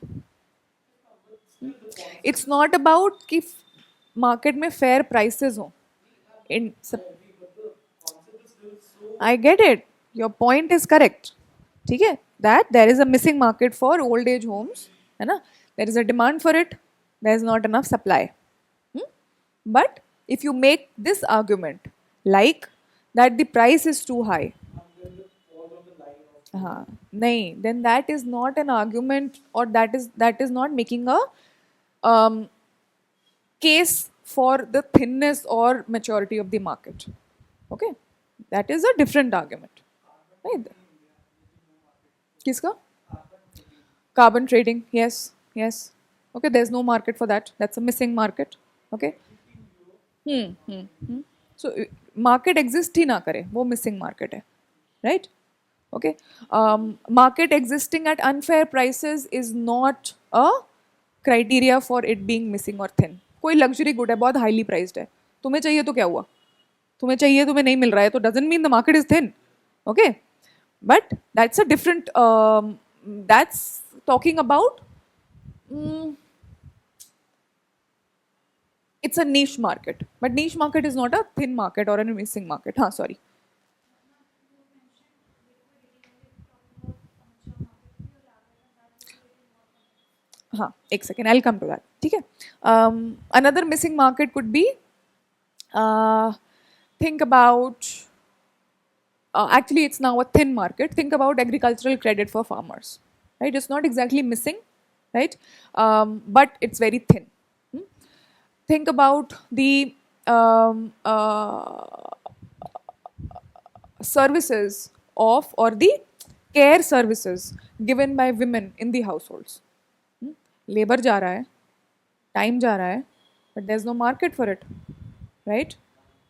इट्स नॉट अबाउट कि मार्केट में फेयर प्राइसेस हो. In I get it, your point is correct. ठीक है, that there is a missing market for old age homes, है ना. There is a demand for it, there is not enough supply. But if you make this argument like that the price is too high, nahi, then that is not an argument, or that is not making a um, case for the thinness or maturity of the market. Okay, that is a different argument, right? Kiska? Carbon trading, yes, yes. Okay, there's no market for that. That's a missing market. Okay. So market exist ही ना करे वो missing market है, right. Okay, market existing at unfair prices is not a criteria for it being missing और thin. कोई luxury good है, बहुत highly priced है, तुम्हें चाहिए तो क्या हुआ, तुम्हें चाहिए, तुम्हें नहीं मिल रहा है, तो doesn't mean the market is thin. Okay, but that's a different, that's talking about, it's a niche market, but niche market is not a thin market or a missing market. हाँ, sorry. हाँ, एक second, I'll come to that. ठीक है. Another missing market could be, think about, actually it's now a thin market. Think about agricultural credit for farmers, right? It's not exactly missing, right? But it's very thin. Think about the services of, or the care services given by women in the households. Labor जा रहा है, time जा रहा है, but there's no market for it, right?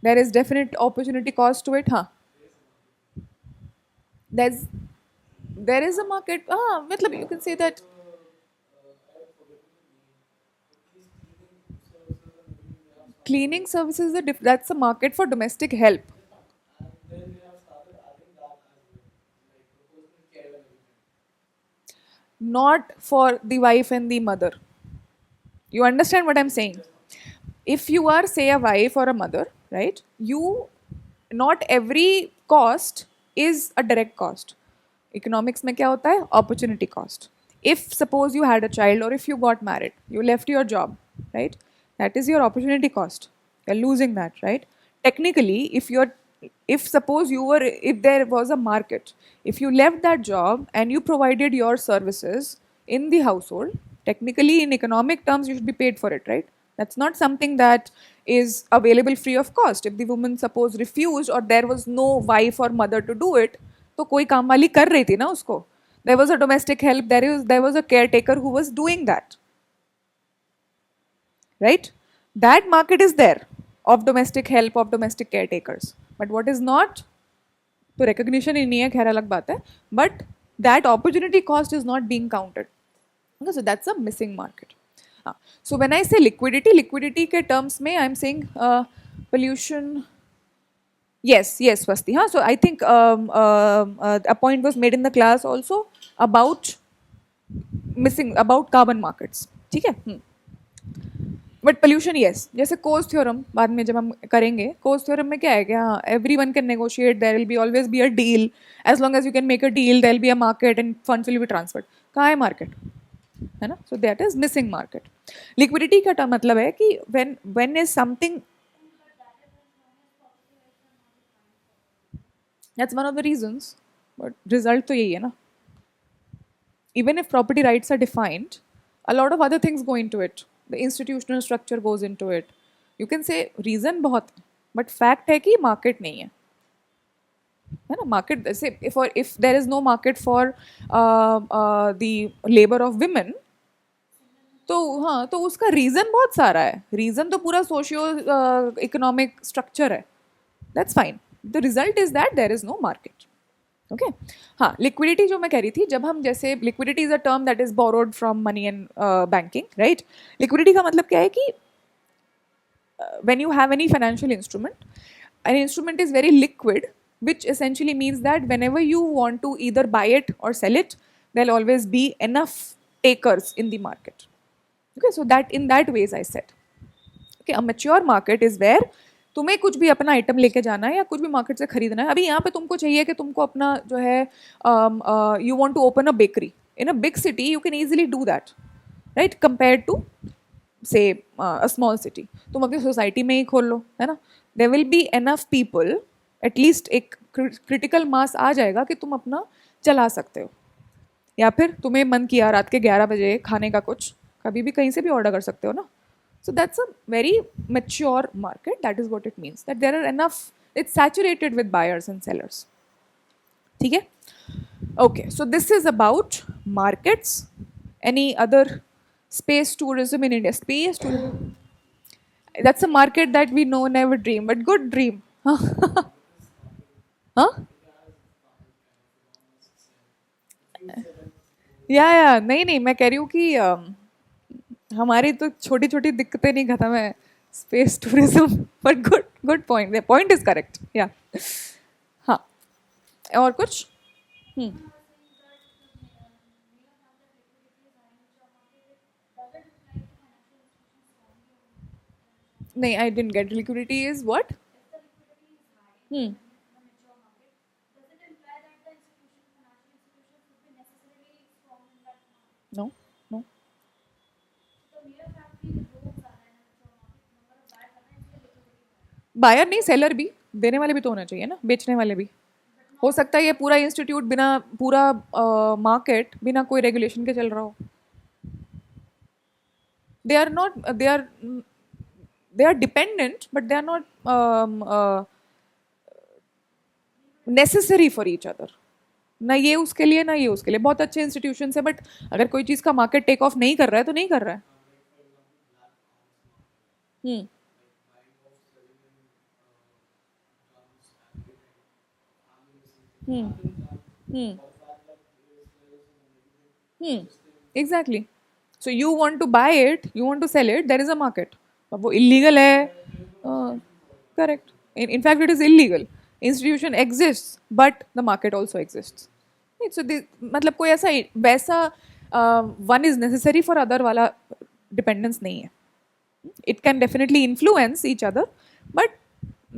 There is definite opportunity cost to it, हाँ. There is a market, मतलब you can say that. Cleaning services, that's a market for domestic help. Not for the wife and the mother. You understand what I'm saying? If you are, say, a wife or a mother, right? Not every cost is a direct cost. Economics में क्या होता है? Opportunity cost. If suppose you had a child, or if you got married, you left your job, right? That is your opportunity cost. You're losing that, right? Technically, if suppose if there was a market, if you left that job and you provided your services in the household, technically in economic terms you should be paid for it, right? That's not something that is available free of cost. If the woman suppose refused, or there was no wife or mother to do it, तो कोई काम वाली कर रही थी ना उसको. There was a domestic help, there was a caretaker who was doing that, right? That market is there, of domestic help, of domestic caretakers. But what is not, तो recognition ही नहीं है, खैर अलग बात है, but that opportunity cost is not being counted. Okay, so that's a missing market. So when I say liquidity के terms में I'm saying pollution. Yes, Swasti. So I think a point was made in the class also about carbon markets. ठीक है. But pollution, yes, जैसे कोज theorem बाद में जब हम करेंगे, कोज थ्योरम में क्या है कि हाँ, everyone can negotiate, there will be always be a deal, as long as you can make a deal, there will be a market and funds will be transferred. कहाँ है मार्केट, है ना? So that is missing market. Liquidity का मतलब है कि when is something, that's one of the reasons, but result तो यही है ना. Even if property rights are defined, a lot of other things go into it. The institutional structure goes into it. You can say reason बहुत, but fact है कि market नहीं है ना? Market, say if there is no market for the labor of women, तो हाँ, तो उसका reason बहुत सारा है. Reason तो पूरा socio economic structure है. That's fine. The result is that there is no market. Okay हाँ लिक्विडिटी जो मैं कह रही थी जब हम जैसे liquidity is a term that is borrowed from money and banking right liquidity का मतलब क्या है कि when you have any financial instrument, an instrument is very liquid, which essentially means that whenever you want to either buy it or sell it, there'll always be enough takers in the market. Okay, so that in that ways I said. Okay, a mature market is where तुम्हें कुछ भी अपना item लेके जाना है या कुछ भी मार्केट से खरीदना है अभी यहाँ पे तुमको चाहिए कि तुमको अपना जो है you want to open a bakery in a big city you can easily do that right compare to say small city तुम अपनी सोसाइटी में ही खोल लो है ना there will be enough people at least एक क्रिटिकल मास आ जाएगा कि तुम अपना चला सकते हो या फिर तुम्हें मन किया रात के 11 बजे खाने का कुछ कभी भी कहीं से भी ऑर्डर कर सकते हो ना so that's a very mature market that is what it means that there are enough it's saturated with buyers and sellers ठीक है okay so this is about markets any other space tourism in India. Space tourism. That's a market that we know never dream, but good dream. Huh? Huh? या नहीं नहीं मैं कह रही हूँ कि हमारी तो छोटी छोटी दिक्कतें नहीं खत्म है space tourism but good good point point is correct या हाँ और कुछ हम्म नहीं I don't get liquidity is what hmm no no buyer नहीं सेलर भी देने वाले भी तो होना चाहिए ना बेचने वाले भी हो सकता है ये पूरा इंस्टीट्यूट बिना पूरा मार्केट बिना कोई रेगुलेशन के चल रहा हो they are not they are dependent but they are not necessary for each other ना ये उसके लिए ना ये उसके लिए बहुत अच्छे इंस्टीट्यूशन है बट अगर कोई चीज़ का मार्केट टेक ऑफ नहीं कर रहा है तो नहीं कर रहा है hmm hmm hmm hmm exactly so you want to buy it you want to sell it there is a market अब वो इलीगल है correct in fact it is illegal institution exists but the market also exists right? So मतलब कोई ऐसा वैसा one is necessary for other वाला dependence नहीं है it can definitely influence each other but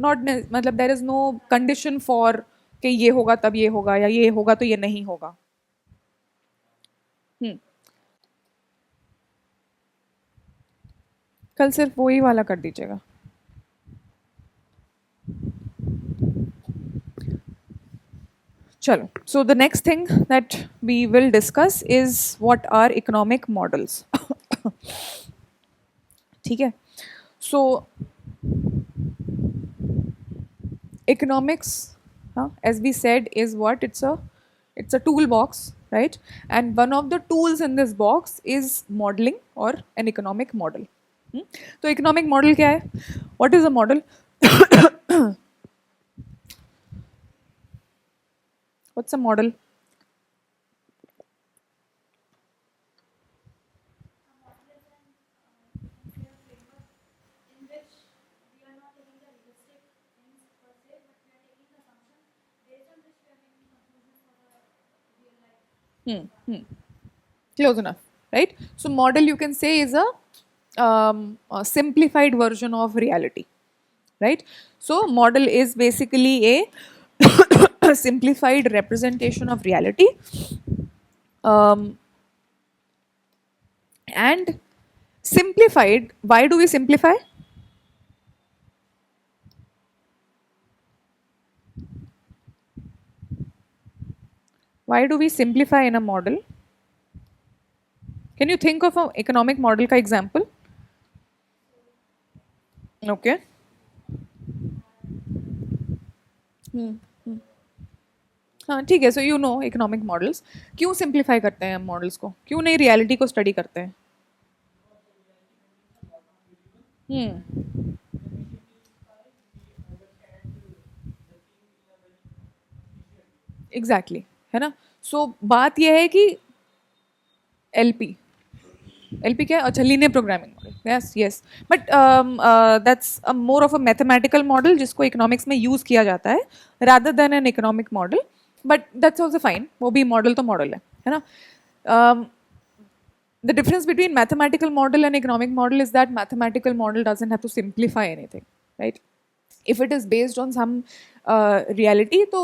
not मतलब there is no condition for कि ये होगा तब ये होगा या ये होगा तो ये नहीं होगा हम्म कल सिर्फ वही वाला कर दीजिएगा चलो so the next thing that we will discuss is what are economic models ठीक है so economics as we said is what it's a toolbox right and one of the tools in this box is modeling or an economic model तो economic model क्या है what is a model what's a model close enough right so model you can say is a simplified version of reality right so model is basically a simplified representation of reality um, and simplified why do we simplify why do we simplify in a model can you think of an economic model ka example okay हाँ ठीक है so you know economic models क्यों simplify करते हैं हम models को क्यों नहीं रियलिटी को स्टडी करते हैं एग्जैक्टली, है ना. सो बात यह है कि एलपी एलपी क्या है? अच्छा, linear programming model. Yes yes, but that's more of a mathematical model जिसको इकोनॉमिक्स में यूज किया जाता है rather than an economic model. But that's also fine, वो भी मॉडल तो मॉडल है ना. The difference between mathematical model and economic model is that mathematical model doesn't have to simplify anything, right? If it is based on some reality, so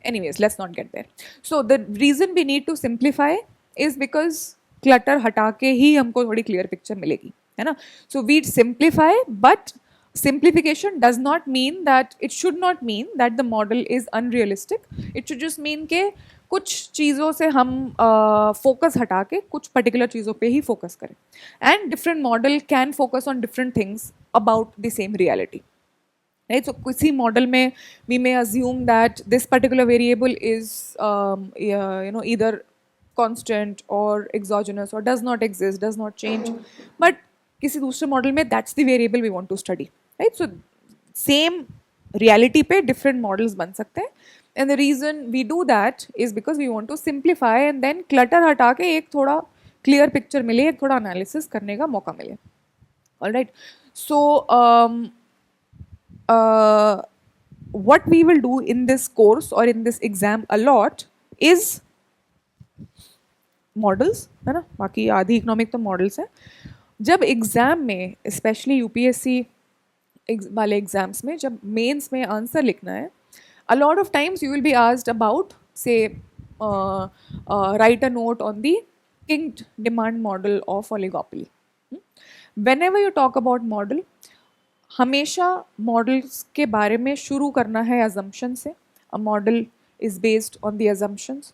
anyways, let's not get there. So the reason we need to simplify is because clutter हटा के ही हमको थोड़ी clear picture मिलेगी, है ना. So we simplify, but simplification does not mean that, it should not mean that the model is unrealistic. It should just mean के कुछ चीज़ों से हम फोकस हटा के कुछ पर्टिकुलर चीज़ों पे ही फोकस करें. And different model can focus on different things about the same reality, right. So किसी मॉडल में we may assume that this particular variable is either constant or exogenous or does not exist, does not change, but किसी दूसरे model में that's the variable we want to study, right? So same reality पे different models बन सकते हैं. And the reason we do that is because we want to simplify and then clutter हटा के एक थोड़ा clear picture मिले, एक थोड़ा analysis करने का मौका मिले. All right. So what we will do in this course or in this exam a lot is models, है ना. बाकी आधी इकोनॉमिक तो मॉडल्स हैं. जब एग्ज़ाम में, स्पेशली यूपीएससी वाले एग्जाम्स में, जब मेंस में आंसर लिखना है, a lot of times you will be asked about, say, write a note on the kinked demand model of oligopoly. Whenever you talk about model, हमेशा models के बारे में शुरू करना है assumption से. A model is based on the assumptions.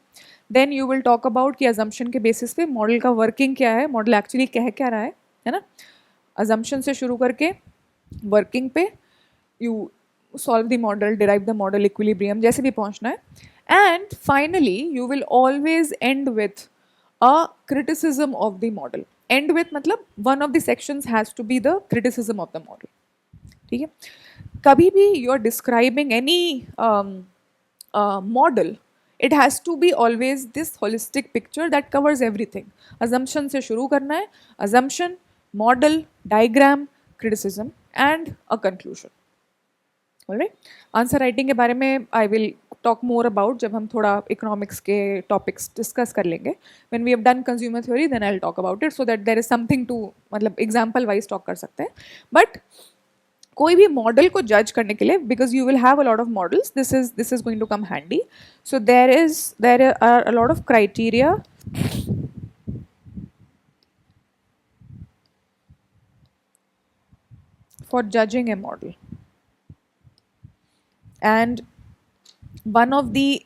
Then you will talk about कि assumption के basis पे मॉडल का वर्किंग क्या है, मॉडल एक्चुअली कह क्या रहा है ना. assumption से शुरू करके वर्किंग पे you solve the model, derive the model, equilibrium, जैसे भी पहुंचना है. And finally, you will always end with a criticism of the model. End with मतलब one of the sections has to be the criticism of the model. ठीक है. कभी भी you are describing any model, it has to be always this holistic picture that covers everything. Assumption से शुरू करना है. Assumption, model, diagram, criticism, and a conclusion. Alright. Answer writing के बारे में I will talk more about जब हम थोड़ा इकोनॉमिक्स के टॉपिक्स डिस्कस कर लेंगे. When we have done consumer theory then I will talk about it, so that there is something to, मतलब एग्जांपल वाइज टॉक कर सकते हैं. बट कोई भी मॉडल को जज करने के लिए, because you will have a lot of models, this is going to come handy. So there are a lot of criteria for judging a model. And one of the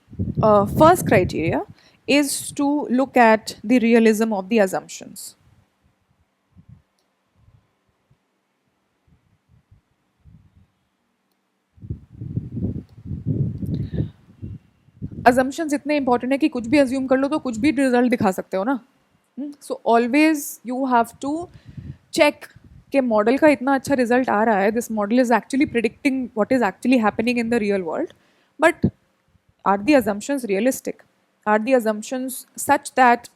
first criteria is to look at the realism of the assumptions. Assumptions इतने important है कि कुछ भी assume कर लो तो कुछ भी result दिखा सकते हो ना. So always you have to check कि मॉडल का इतना अच्छा रिजल्ट आ रहा है, this model is actually predicting what is actually happening in the real world. But are the assumptions realistic? Are the assumptions such that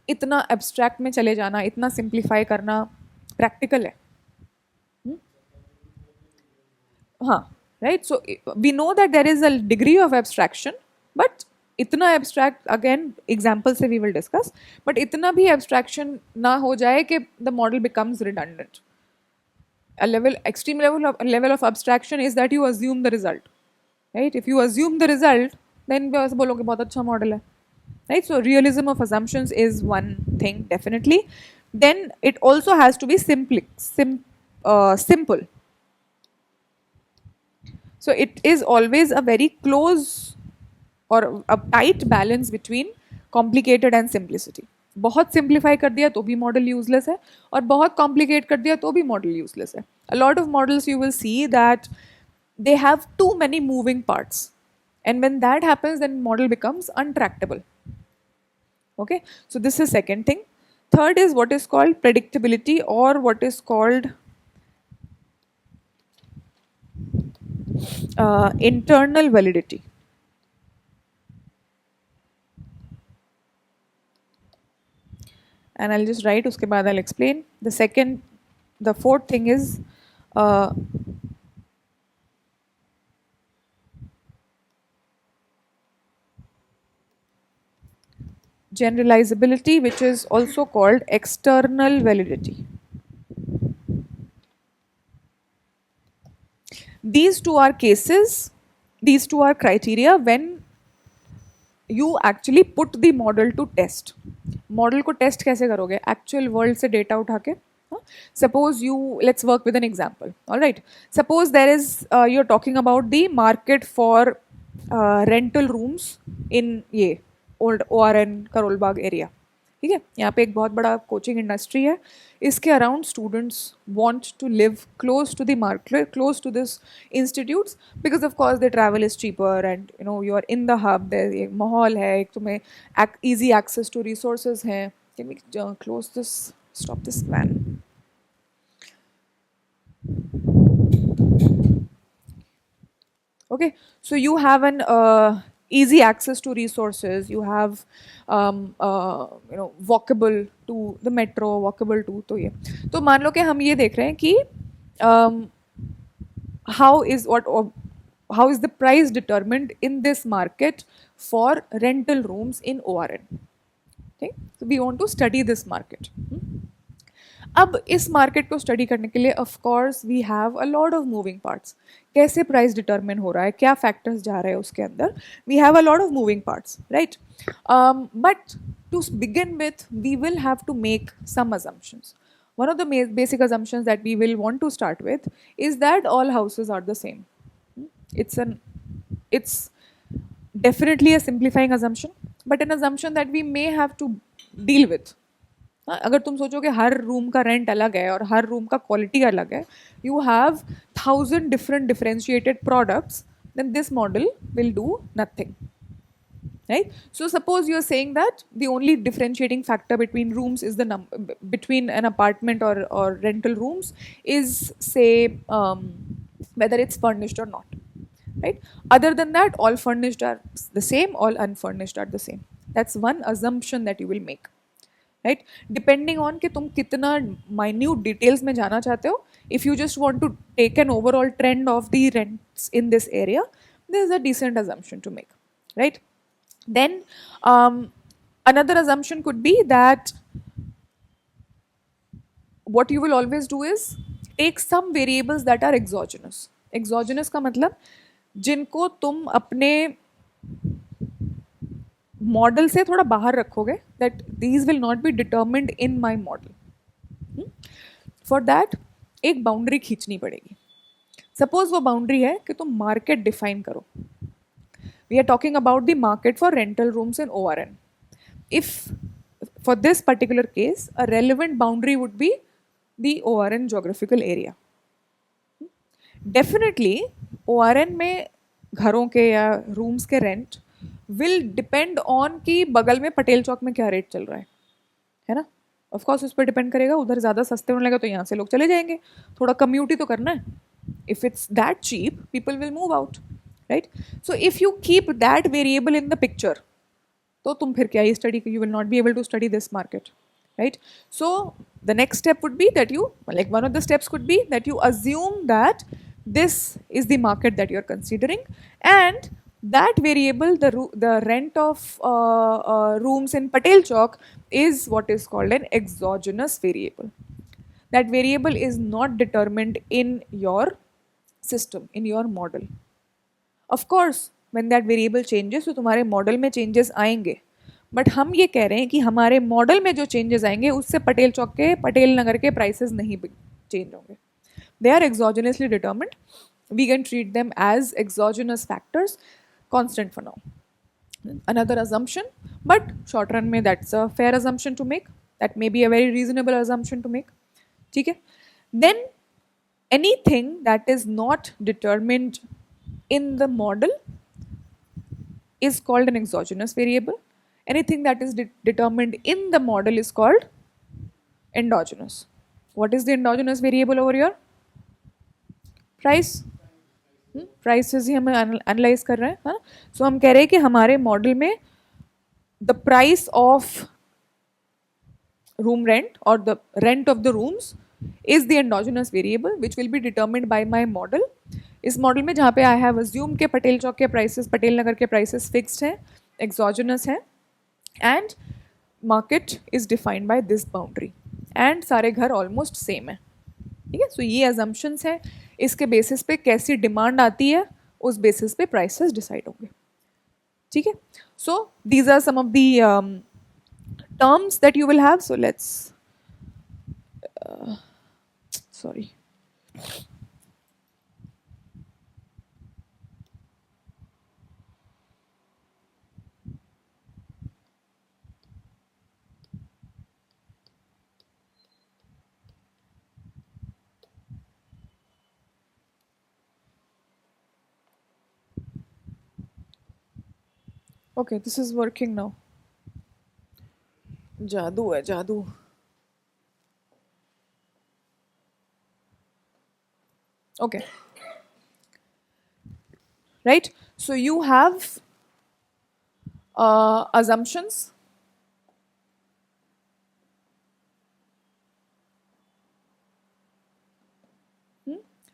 इतना abstract में चले जाना, इतना सिंप्लीफाई करना प्रैक्टिकल है? हाँ, right. So we know that there is a degree of abstraction, but इतना abstract, again example से वी विल डिस्कस, बट इतना भी एब्स्ट्रैक्शन ना हो जाए कि the model becomes redundant. A extreme level of abstraction is that you assume the result, right? If you assume the result, then बस बोलोगे बहुत अच्छा मॉडल है, right? So realism of assumptions is one thing definitely. Then it also has to be simple. So it is always a very close or a tight balance between complicated and simplicity. बहुत simplify कर दिया तो भी model useless है, और बहुत complicate कर दिया तो भी मॉडल यूजलेस है. A lot of models you will see that they have too many moving parts, and when that happens then model becomes untractable. Okay, so this is second thing. Third is what is called predictability, or what is called internal validity. and I'll just write, उसके बाद I'll explain. The fourth thing is generalizability, which is also called external validity. These two are cases, these two are criteria when you actually put the model to test. Model को test कैसे करोगे? Actual world से data उठा के. Suppose let's work with an example. All right. Suppose there is, you're talking about the market for rental rooms in ये old ORN Karol Bagh area. ठीक है, यहाँ पे एक बहुत बड़ा कोचिंग इंडस्ट्री है. इसके around students want to live close to the market, close to this institutes, because of course the travel is cheaper and you know you are in the hub, एक माहौल है, एक तुम्हें ईजी एक्सेस टू रिसोर्सेज हैं. Can we close this, stop this man. Okay, so you have an easy access to resources, you have walkable to the metro, walkable to, तो ये तो मान लो कि हम ये देख रहे हैं कि how is the price determined in this market for rental rooms in ORN. Okay, so we want to study this market. अब इस मार्केट को स्टडी करने के लिए of course we have a lot of moving parts. कैसे price determine हो रहा है, क्या फैक्टर्स जा रहे हैं उसके अंदर, we have a lot of moving parts, right. But to begin with we will have to make some assumptions. One of the basic assumptions that we will want to start with is that all houses are the same. It's definitely a simplifying assumption, but an assumption that we may have to deal with. अगर तुम सोचो कि हर room का rent अलग है और हर room का quality अलग है, you have 1000 different differentiated products, then this model will do nothing, right? So suppose you are saying that the only differentiating factor between rooms is the between an apartment or rental rooms is, say, whether it's furnished or not, right? Other than that, all furnished are the same, all unfurnished are the same. That's one assumption that you will make, right? Depending on कि तुम कितना minute details में जाना चाहते हो. If you just want to take an overall trend of the rents in this area, this is a decent assumption to make, right? Then another assumption could be that what you will always do is take some variables that are exogenous. Exogenous का मतलब जिनको तुम अपने model से थोड़ा बाहर रखोगे, that these will not be determined in my model. For that एक बाउंड्री खींचनी पड़ेगी. सपोज वो बाउंड्री है कि तुम मार्केट डिफाइन करो. We are talking about the market for rental rooms in ORN. If for this particular case a relevant boundary would be the ORN geographical area. Definitely ORN में घरों के या rooms के rent will depend on कि बगल में पटेल चौक में क्या रेट चल रहा है ना. ऑफ कोर्स उस पर डिपेंड करेगा. उधर ज़्यादा सस्ते होने लगा तो यहाँ से लोग चले जाएंगे, थोड़ा कम्यूट ही तो करना है. If it's that cheap people will move out, right. So if you keep that variable in the picture, तो तुम फिर क्या ही study, you will not be able to study this market, right? So the next step would be that one of the steps could be that you assume that this is the market that you're considering, and that variable, the rent of rooms in Patel Chowk, is what is called an exogenous variable. That variable is not determined in your system, in your model. Of course, when that variable changes, तो तुम्हारे model में changes आएंगे. But हम ये कह रहे हैं कि हमारे मॉडल में जो चेंजेस आएंगे उससे पटेल चौक के, पटेल नगर के प्राइसेस नहीं चेंज होंगे. They are exogenously determined. We can treat them as exogenous factors, constant for now. Another assumption, but short run में that's a fair assumption to make. That may be a very reasonable assumption to make. ठीक है. Then anything that is not determined in the model is called an exogenous variable. Anything that is determined in the model is called endogenous. What is the endogenous variable over here? Price. Prices ही हम analyze कर रहे हैं. So हम कह रहे हैं कि हमारे मॉडल में the price of room rent or the rent of the rooms is the endogenous variable which will be determined by my model. इस मॉडल में जहाँ पे आई हैव अज्यूम के पटेल चौक के प्राइसेस पटेल नगर के प्राइसेस फिक्स्ड हैं एक्सोजनस हैं and market is defined by this boundary and सारे घर ऑलमोस्ट सेम है. ठीक है. सो ये अजम्पशंस है. इसके बेसिस पे कैसी डिमांड आती है उस बेसिस पे प्राइसेस डिसाइड होंगे. ठीक है. So these are some of the terms that you will have. So let's sorry. Okay, this is working now. जादू है जादू. Okay. Right? So you have assumptions.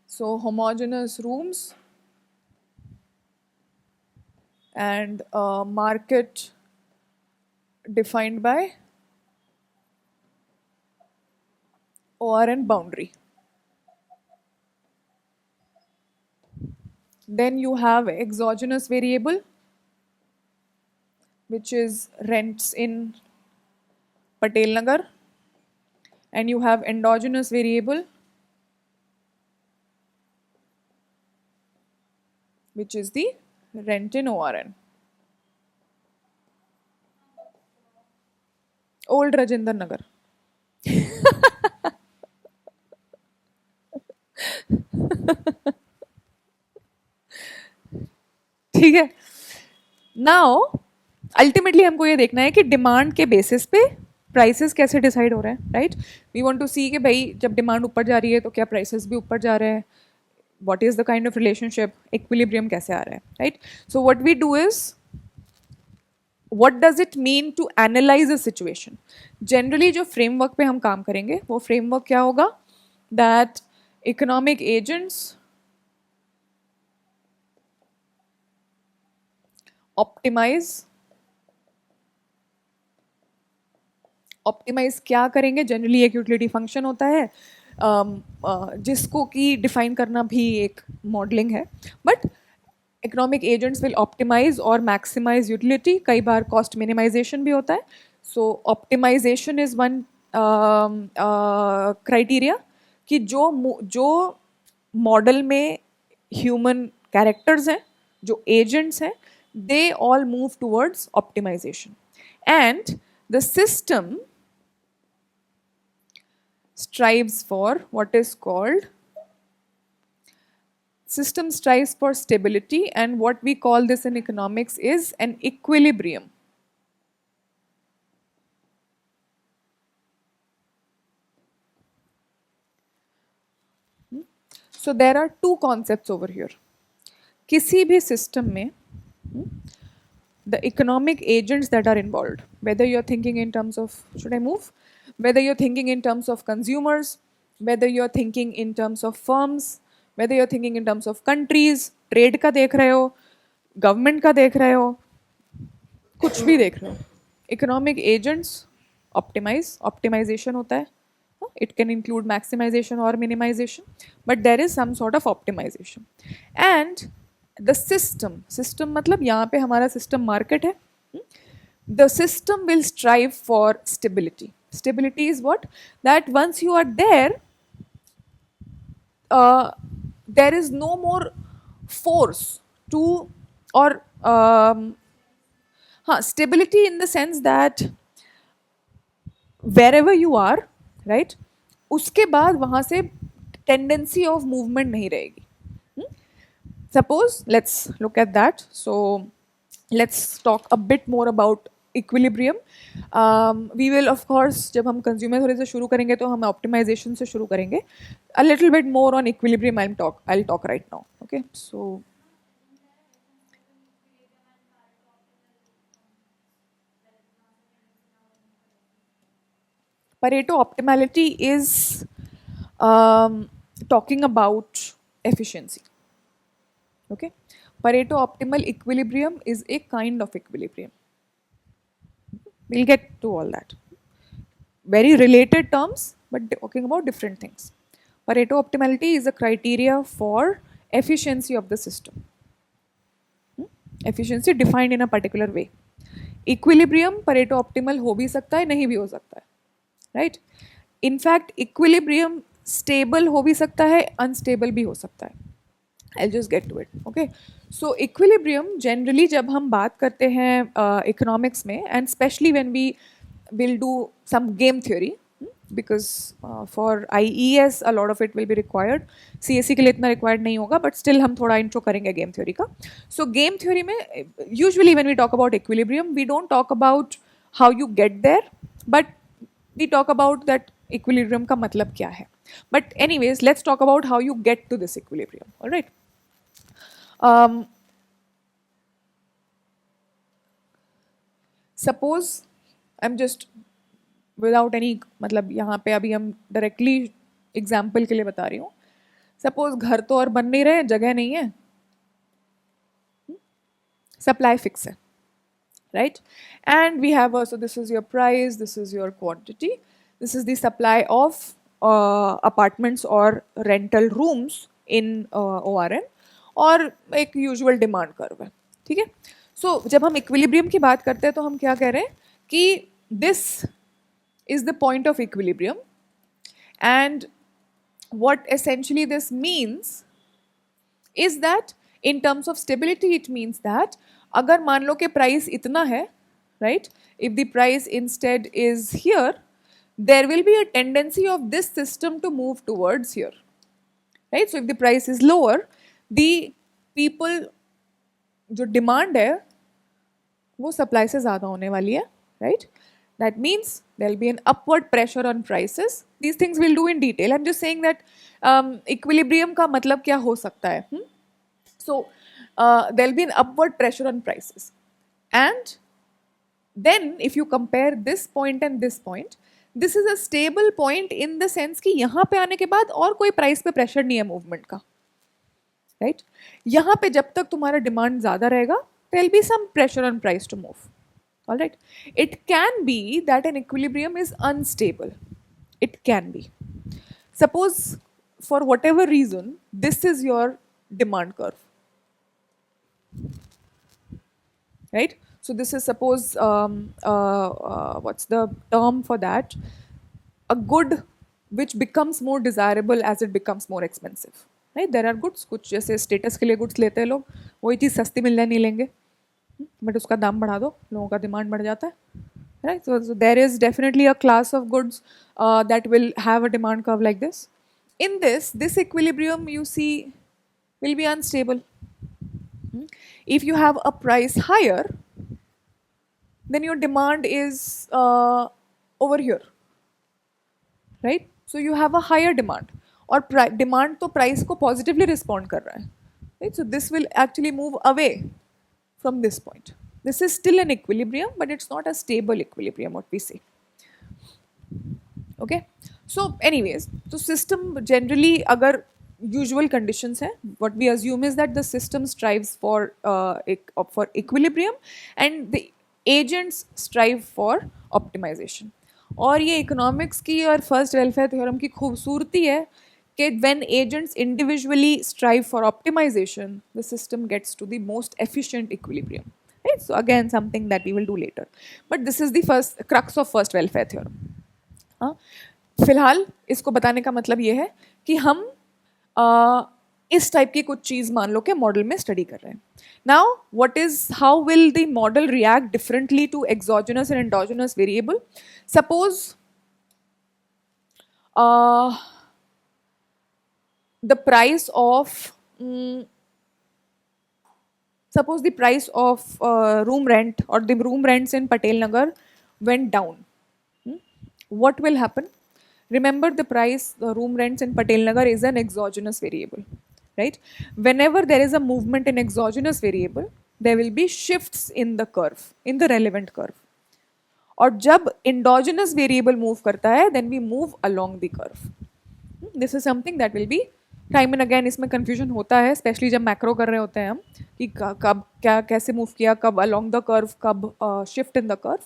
So homogeneous rooms and market defined by ORN boundary. Then you have exogenous variable, which is rents in Patel Nagar, and you have endogenous variable, which is the rent in ORN. Old Rajinder Nagar. ठीक है. Now ultimately हमको ये देखना है कि demand के basis पे prices कैसे डिसाइड हो रहे हैं. राइट. वी वांट टू सी कि भाई जब डिमांड ऊपर जा रही है तो क्या प्राइसेस भी ऊपर जा रहे हैं. What is the kind of relationship equilibrium कैसे आ रहा है. Right. So what we do is what does it mean to analyze a situation. Generally जो फ्रेमवर्क पे हम काम करेंगे वो फ्रेमवर्क क्या होगा. दैट इकोनॉमिक एजेंट्स ऑप्टिमाइज क्या करेंगे. जनरली एक यूटिलिटी फंक्शन होता है जिसको कि डिफाइन करना भी एक मॉडलिंग है. But economic agents will optimise और मैक्सिमाइज यूटिलिटी. कई बार कॉस्ट मिनिमाइजेशन भी होता है. So optimisation is one criteria कि जो मॉडल में ह्यूमन कैरेक्टर्स हैं जो एजेंट्स हैं they all move towards optimization and the system strives for what is called stability, and what we call this in economics is an equilibrium. So there are two concepts over here. किसी भी system में the economic agents that are involved, whether you're thinking in terms of, should I move, whether you're thinking in terms of consumers, whether you're thinking in terms of firms, whether you're thinking in terms of countries, trade का देख रहे हो, government का देख रहे हो, कुछ भी देख रहे हो, economic agents optimization होता है. It can include maximization or minimization, but there is some sort of optimization. And the system मतलब यहाँ पे हमारा system market है. The system will strive for stability. Stability is what? That once you are there, there is no more force to or stability in the sense that wherever you are, right, उसके बाद वहाँ से tendency of movement नहीं रहेगी. Suppose let's look at that. So let's talk a bit more about equilibrium. We will of course जब हम consumer थोड़े से शुरू करेंगे तो हम optimization से शुरू करेंगे. A little bit more on equilibrium I'll talk right now. Okay. So Pareto optimality is talking about efficiency. Okay, Pareto optimal equilibrium is a kind of equilibrium. We'll get to all that. Very related terms, but talking about different things. Pareto optimality is a criteria for efficiency of the system. Efficiency defined in a particular way. Equilibrium Pareto optimal हो भी सकता है, नहीं भी हो सकता है, right? In fact, equilibrium stable हो भी सकता है, unstable भी हो सकता है. I'll just get to it. Okay. So equilibrium generally जब हम बात करते हैं economics में, and especially when we will do some game theory, because for IES a lot of it will be required. CSE के लिए इतना required नहीं होगा, but still हम थोड़ा intro करेंगे game theory का. So game theory में usually when we talk about equilibrium, we don't talk about how you get there, but we talk about that equilibrium का मतलब क्या है. But anyways, let's talk about how you get to this equilibrium. All right. Suppose I'm just without any मतलब यहाँ पे अभी हम directly example के लिए बता रही हूँ. Suppose घर तो और बन नहीं रहे, जगह नहीं है, supply fix है, right? And we have so this is your price, this is your quantity, this is the supply of apartments or rental rooms in ORN, और एक यूजुअल डिमांड कर्व है, ठीक है. सो जब हम इक्विलिब्रियम की बात करते हैं तो हम क्या कह रहे हैं कि this is the point of equilibrium, and what essentially this means is that in terms of stability it means that अगर मान लो कि प्राइस इतना है, right, if the price instead is here, there will be a tendency of this system to move towards here, right? So if the price is lower, the people जो demand है वो supply से ज़्यादा होने वाली है, right? That means there will be an upward pressure on prices. These things we'll do in detail. I'm just saying that equilibrium का मतलब क्या हो सकता है. So there will be an upward pressure on prices. And then if you compare this point and this point, this is a stable point in the sense कि यहाँ पे आने के बाद और कोई प्राइस पे प्रेशर नहीं है मूवमेंट का, राइट? यहाँ पे जब तक तुम्हारा डिमांड ज़्यादा रहेगा, there will be some pressure on price to move. All right. It can be that an equilibrium is unstable. It can be. Suppose for whatever reason, this is your demand curve. Right? So this is suppose, what's the term for that? A good which becomes more desirable as it becomes more expensive. Right? There are goods, कुछ जैसे status के लिए goods लेते हैं लोग, वही चीज़ सस्ती मिलने नहीं लेंगे, बट उसका दाम बढ़ा दो, लोगों का डिमांड बढ़ जाता है, right? So there is definitely a class of goods that will have a demand curve like this. In this equilibrium you see will be unstable. If you have a price higher, then your demand is over here, right? So you have a higher demand, और demand तो price को positively respond कर रहा है, right? So this will actually move away from this point. This is still an equilibrium, but it's not a stable equilibrium, what we say. Okay. So anyways, so system generally अगर usual conditions है, what we assume is that the system strives for equilibrium and the agents strive for optimization. और ये economics की और first welfare theorem की खूबसूरती है कि when agents individually strive for optimization, the system gets to the most efficient equilibrium. Right? So again, something that we will do later. But this is the first crux of first welfare theorem. फिलहाल इसको बताने का मतलब ये है कि हम इस टाइप की कुछ चीज़ मान लो कि मॉडल में स्टडी कर रहे हैं. Now, how will the model react differently to exogenous and endogenous variable? Suppose the price of room rent or the room rents in Patel Nagar went down. What will happen? Remember, the room rents in Patel Nagar is an exogenous variable, right? Whenever there is a movement in exogenous variable, there will be shifts in the curve, in the relevant curve. और जब endogenous variable move करता है then we move along the curve. This is something that will be time and again इसमें confusion होता है, specially जब macro कर रहे होते हैं हम कि कब क्या कैसे मूव किया, कब अलोंग द कर्व, कब shift in the curve.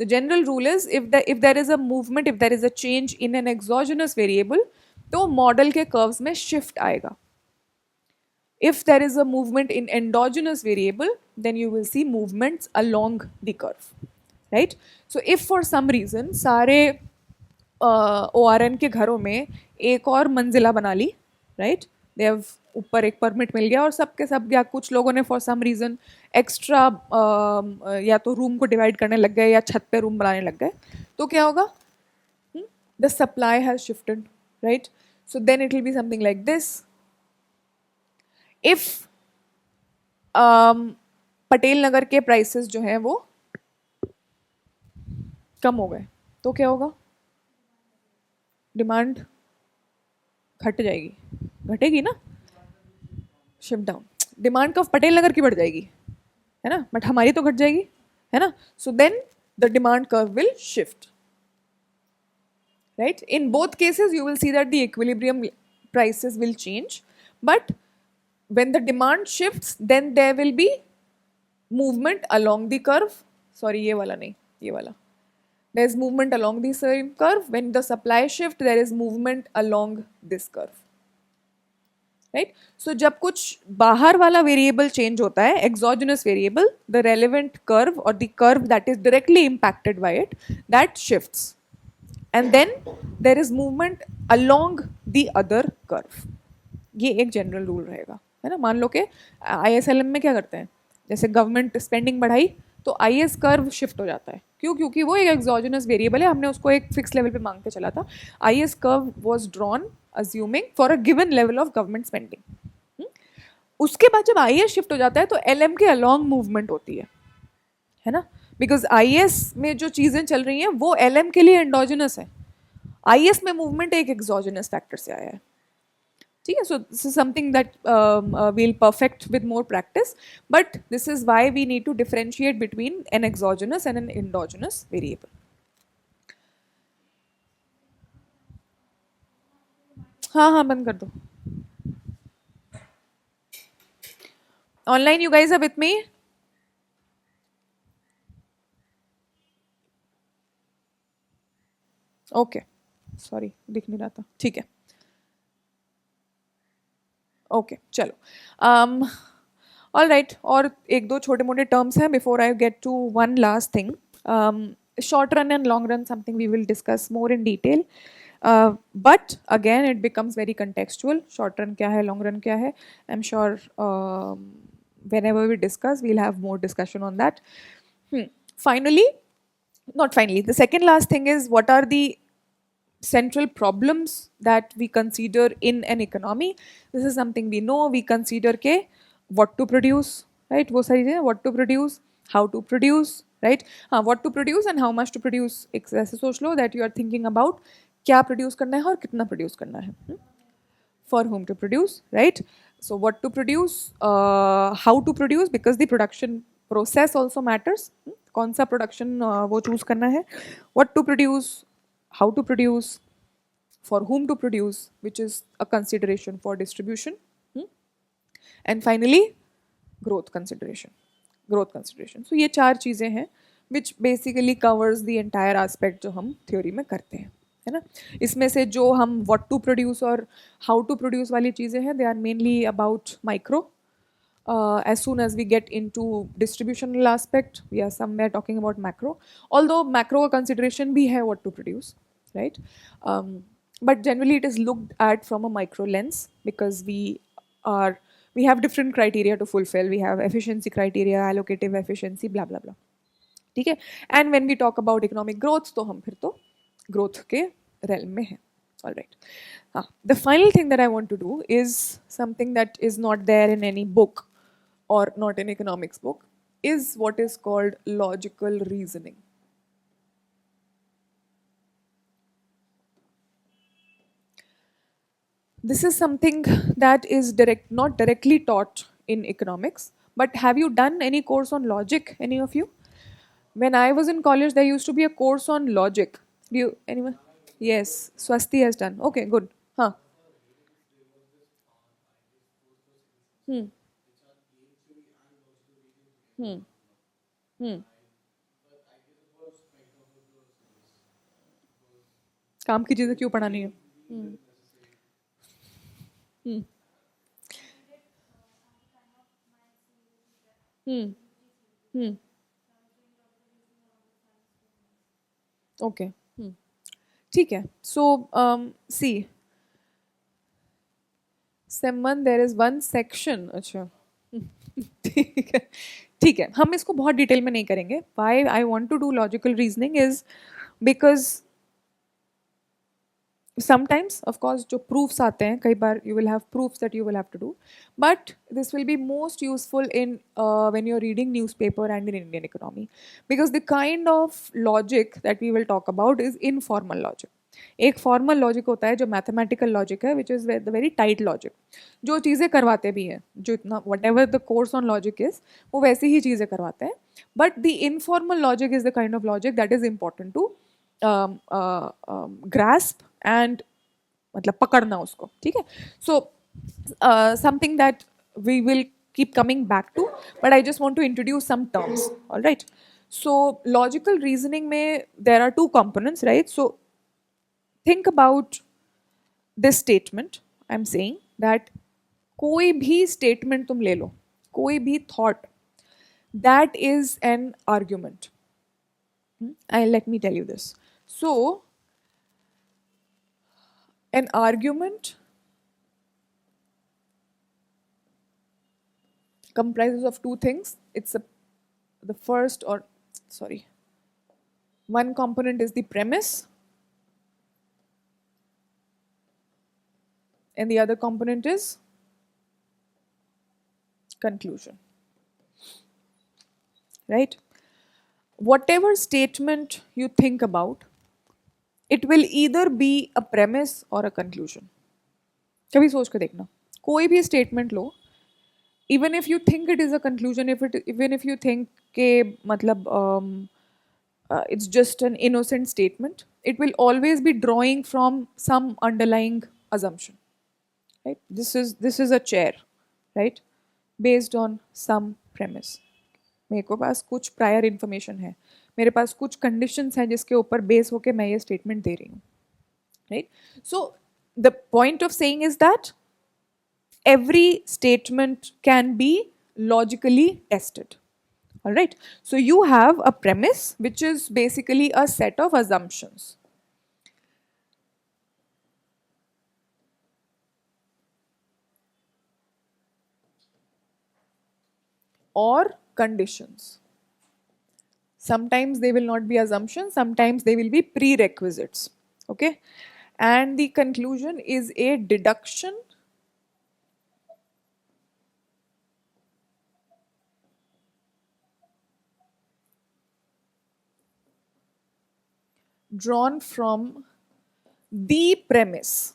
The general rule is if there is a movement, if there is a change in an exogenous variable तो मॉडल के कर्व्स में शिफ्ट आएगा. If there is a movement in endogenous variable, then you will see movements along the curve, right? So if for some reason सारे ORN के घरों में एक और मंजिला बना ली, right? They have ऊपर एक परमिट मिल गया और सबके सब या कुछ लोगों ने for some reason एक्स्ट्रा या तो रूम को डिवाइड करने लग गए या छत पे रूम बनाने लग गए, तो क्या होगा? The supply has shifted, right? So then it will be something like this. If Patel Nagar के प्राइसेस जो हैं वो कम हो गए तो क्या होगा? डिमांड घट जाएगी, घटेगी ना, शिफ्ट डाउन. डिमांड कब पटेल नगर की बढ़ जाएगी, है ना, बट हमारी तो घट जाएगी, है ना. So then the demand curve will shift, right? In both cases you will see that the equilibrium prices will change, but when the demand shifts then there will be movement along the curve. Sorry, ये वाला नहीं, ये वाला. There is movement along the same curve. When the supply shift there is movement along this curve, right? So जब कुछ बाहर वाला variable change होता है, exogenous variable, the relevant curve or the curve that is directly impacted by it, that shifts. And then there is movement along the other curve. ये एक general rule रहेगा, है ना. मान लो कि ISLM में क्या करते हैं, जैसे गवर्नमेंट स्पेंडिंग बढ़ाई तो IS कर्व शिफ्ट हो जाता है. क्यों? क्योंकि वो एक एक्सोजेनस वेरिएबल है, हमने उसको एक फिक्स लेवल पे मांग के चला था. IS curve was drawn assuming for a given level of government spending. उसके बाद जब IS शिफ्ट हो जाता है तो LM के अलॉन्ग मूवमेंट होती है ना, बिकॉज IS में जो चीज़ें चल रही हैं वो LM के लिए एंडोजिनस है. IS में मूवमेंट एक एक्सोजेनस फैक्टर से आया है, ठीक है. So this is something that will perfect with more practice, but this is why we need to differentiate between an exogenous and an endogenous variable. हाँ हाँ, बंद कर दो. Online you guys are with me? Okay, sorry दिख नहीं रहा था, ठीक है. ओके चलो, ऑल राइट. और एक दो छोटे मोटे टर्म्स हैं before I get to one last thing. Short run and long run something we will discuss more in detail, but again it becomes very contextual. Short run क्या है, long run क्या है, I am sure whenever we discuss we'll have more discussion on that. Finally, not finally, the second last thing is what are the central problems that we consider in an economy. This is something we know. We consider ke what to produce, right? वो सारी चीजें, what to produce, how to produce, right? हाँ, what to produce and how much to produce. एक ऐसे सोच लो that you are thinking about क्या produce करना है और कितना produce करना है. For whom to produce, right? So what to produce, how to produce, because the production process also matters. कौन सा production वो choose करना है, what to produce, how to produce, for whom to produce, which is a consideration for distribution, and finally growth consideration. So ये चार चीज़ें हैं which basically covers the entire aspect जो हम theory में करते हैं, है ना. इसमें से जो हम what to produce और how to produce वाली चीज़ें हैं, they are mainly about micro. As soon as we get into distributional aspect, we are somewhere talking about macro. Although macro का consideration भी है what to produce, right? But generally it is looked at from a micro lens because we have different criteria to fulfill. We have efficiency criteria, allocative efficiency, blah blah blah. ठीक है. And when we talk about economic growth, तो हम फिर तो growth के realm में हैं. All right. The final thing that I want to do is something that is not there in any book or not in economics book, is what is called logical reasoning. This is something that is not directly taught in economics, but have you done any course on logic, any of you? When I was in college, there used to be a course on logic. Do you anyone? Yes, Swasti has done. Okay, good. Huh. Hmm. Hmm. Hmm. काम की चीजें क्यों पढ़ानी है? Hmm. Hmm. Hmm. Hmm. Okay. Hmm. ठीक है. So, see, Semman, there is one section. अच्छा. ठीक है. ठीक है. हम इसको बहुत डिटेल में नहीं करेंगे. Why I want to do logical reasoning is because sometimes of course जो proofs आते हैं कई बार you will have proofs that you will have to do, but this will be most useful in when you're reading newspaper and in Indian economy, because the kind of logic that we will talk about is informal logic. एक formal logic होता है जो mathematical logic है, which is the very tight logic, जो चीज़ें करवाते भी हैं, जो इतना whatever the course on logic is वो वैसी ही चीज़ें करवाते हैं. But the informal logic is the kind of logic that is important to grasp and मतलब पकड़ना उसको. ठीक है. So something that we will keep coming back to, but I just want to introduce some terms. All right. So logical reasoning में there are two components, right? So think about this statement. I'm saying that कोई भी statement तुम ले लो, कोई भी thought, that is an argument. And let me tell you this. So an argument comprises of two things. The first, or sorry, one component is the premise, and the other component is conclusion. Right? Whatever statement you think about, it will either be a premise or a conclusion. कभी सोच के देखना, कोई भी statement low, even if you think it is a conclusion, even if you think के मतलब it's just an innocent statement, it will always be drawing from some underlying assumption. Right? This is a chair, right? Based on some premise. मेरे को पास कुछ prior information है, मेरे पास कुछ conditions हैं जिसके ऊपर बेस होके मैं ये स्टेटमेंट दे रही हूँ. Right. So the point of saying is that every statement can be logically tested. All right. So you have a premise, which is basically a set of assumptions. Or conditions. Sometimes they will not be assumptions, sometimes they will be prerequisites. Okay. And the conclusion is a deduction drawn from the premise.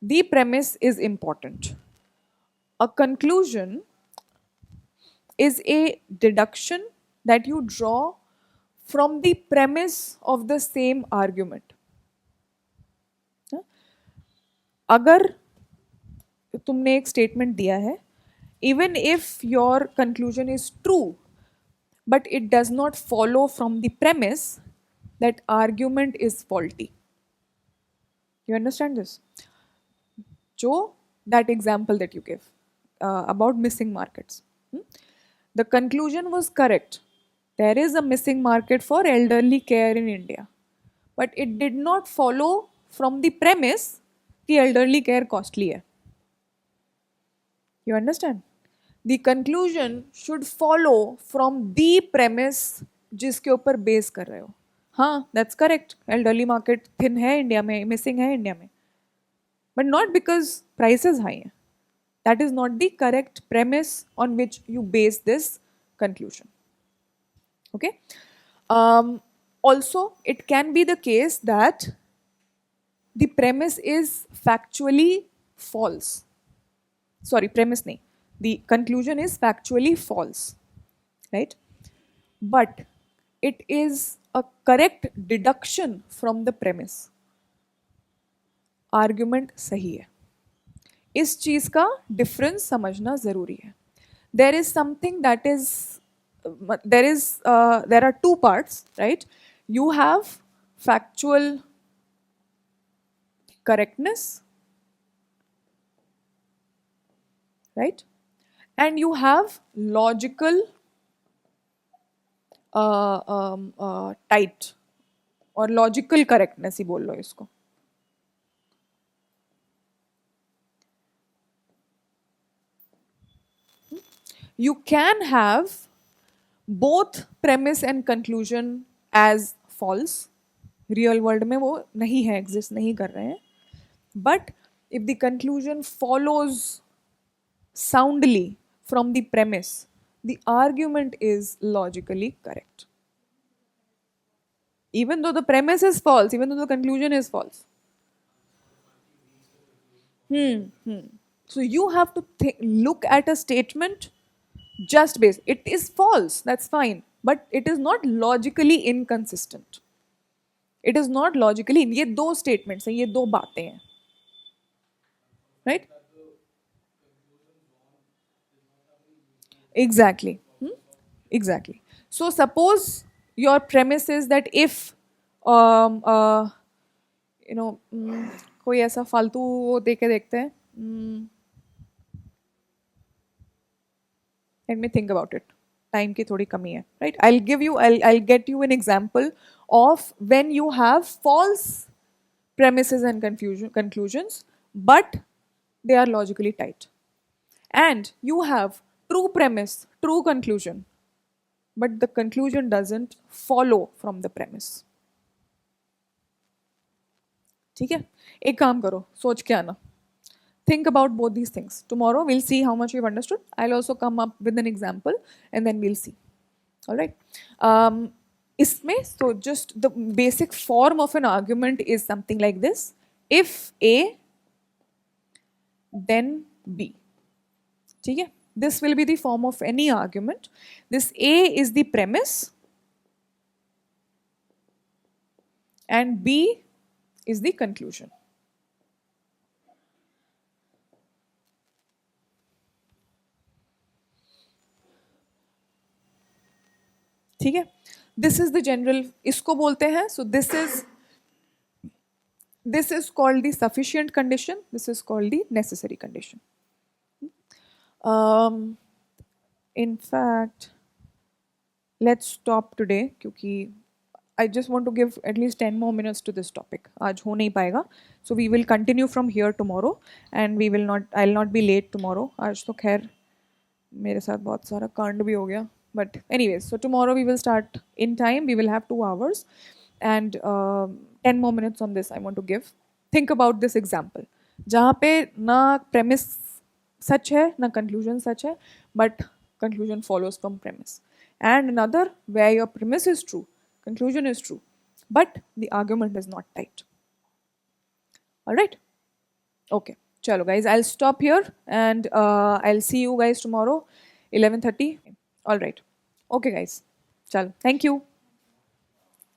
The premise is important. A conclusion is a deduction that you draw from the premise of the same argument. अगर तुमने एक statement दिया है, even if your conclusion is true, but it does not follow from the premise, that argument is faulty. You understand this? Joe, that example that you gave about missing markets. The conclusion was correct. There is a missing market for elderly care in India. But it did not follow from the premise कि elderly care costly है. You understand? The conclusion should follow from the premise जिसके ऊपर base कर रहे हो. हाँ, that's correct. Elderly market thin है India में, missing है इंडिया में. But not because price is high. That is not the correct premise on which you base this conclusion. Okay. Also, it can be the case that the premise is factually false. Sorry, premise nahi. The conclusion is factually false, right? But it is a correct deduction from the premise. Argument सही है. इस चीज का difference समझना जरूरी है. There is something that is there are two parts, right? You have factual correctness, right? And you have logical tight और logical correctness ही बोल लो इसको. You can have both premise and conclusion as false. Real world में वो नहीं है, exist नहीं कर रहे हैं. But if the conclusion follows soundly from the premise, the argument is logically correct. Even though the premise is false, even though the conclusion is false. So you have to look at a statement just based. It is false, that's fine. But it is not logically inconsistent. It is not logically. ये दो statements हैं, ये दो बातें हैं. Right? Exactly. Exactly. So suppose your premise is that if कोई ऐसा फालतू वो देके देखते हैं. Let me think about it. Time की थोड़ी कमी है, right? I'll get you an example of when you have false premises and conclusions, but they are logically tight. And you have true premise, true conclusion, but the conclusion doesn't follow from the premise. ठीक है? एक काम करो, सोच के आना. Think about both these things. Tomorrow we'll see how much you've understood. I'll also come up with an example and then we'll see. All right. Isme, so just the basic form of an argument is something like this. If A, then B. Okay? This will be the form of any argument. This A is the premise and B is the conclusion. ठीक है. This is the general, इसको बोलते हैं. So this is called the sufficient condition, this is called the necessary condition. In fact let's stop today, क्योंकि I just want to give at least 10 more minutes to this topic. आज हो नहीं पाएगा. So we will continue from here tomorrow and we will not, I will not be late tomorrow. आज तो खैर मेरे साथ बहुत सारा कांड भी हो गया. But anyways, so tomorrow we will start in time. We will have 2 hours and 10 more minutes on this I want to give. Think about this example. जहाँ पे ना premise सच है ना conclusion सच है, but conclusion follows from premise. And another where your premise is true, conclusion is true, but the argument is not tight. All right? Okay. Chalo guys, I'll stop here and I'll see you guys tomorrow 11:30. All right. Okay, guys. Chal. Thank you.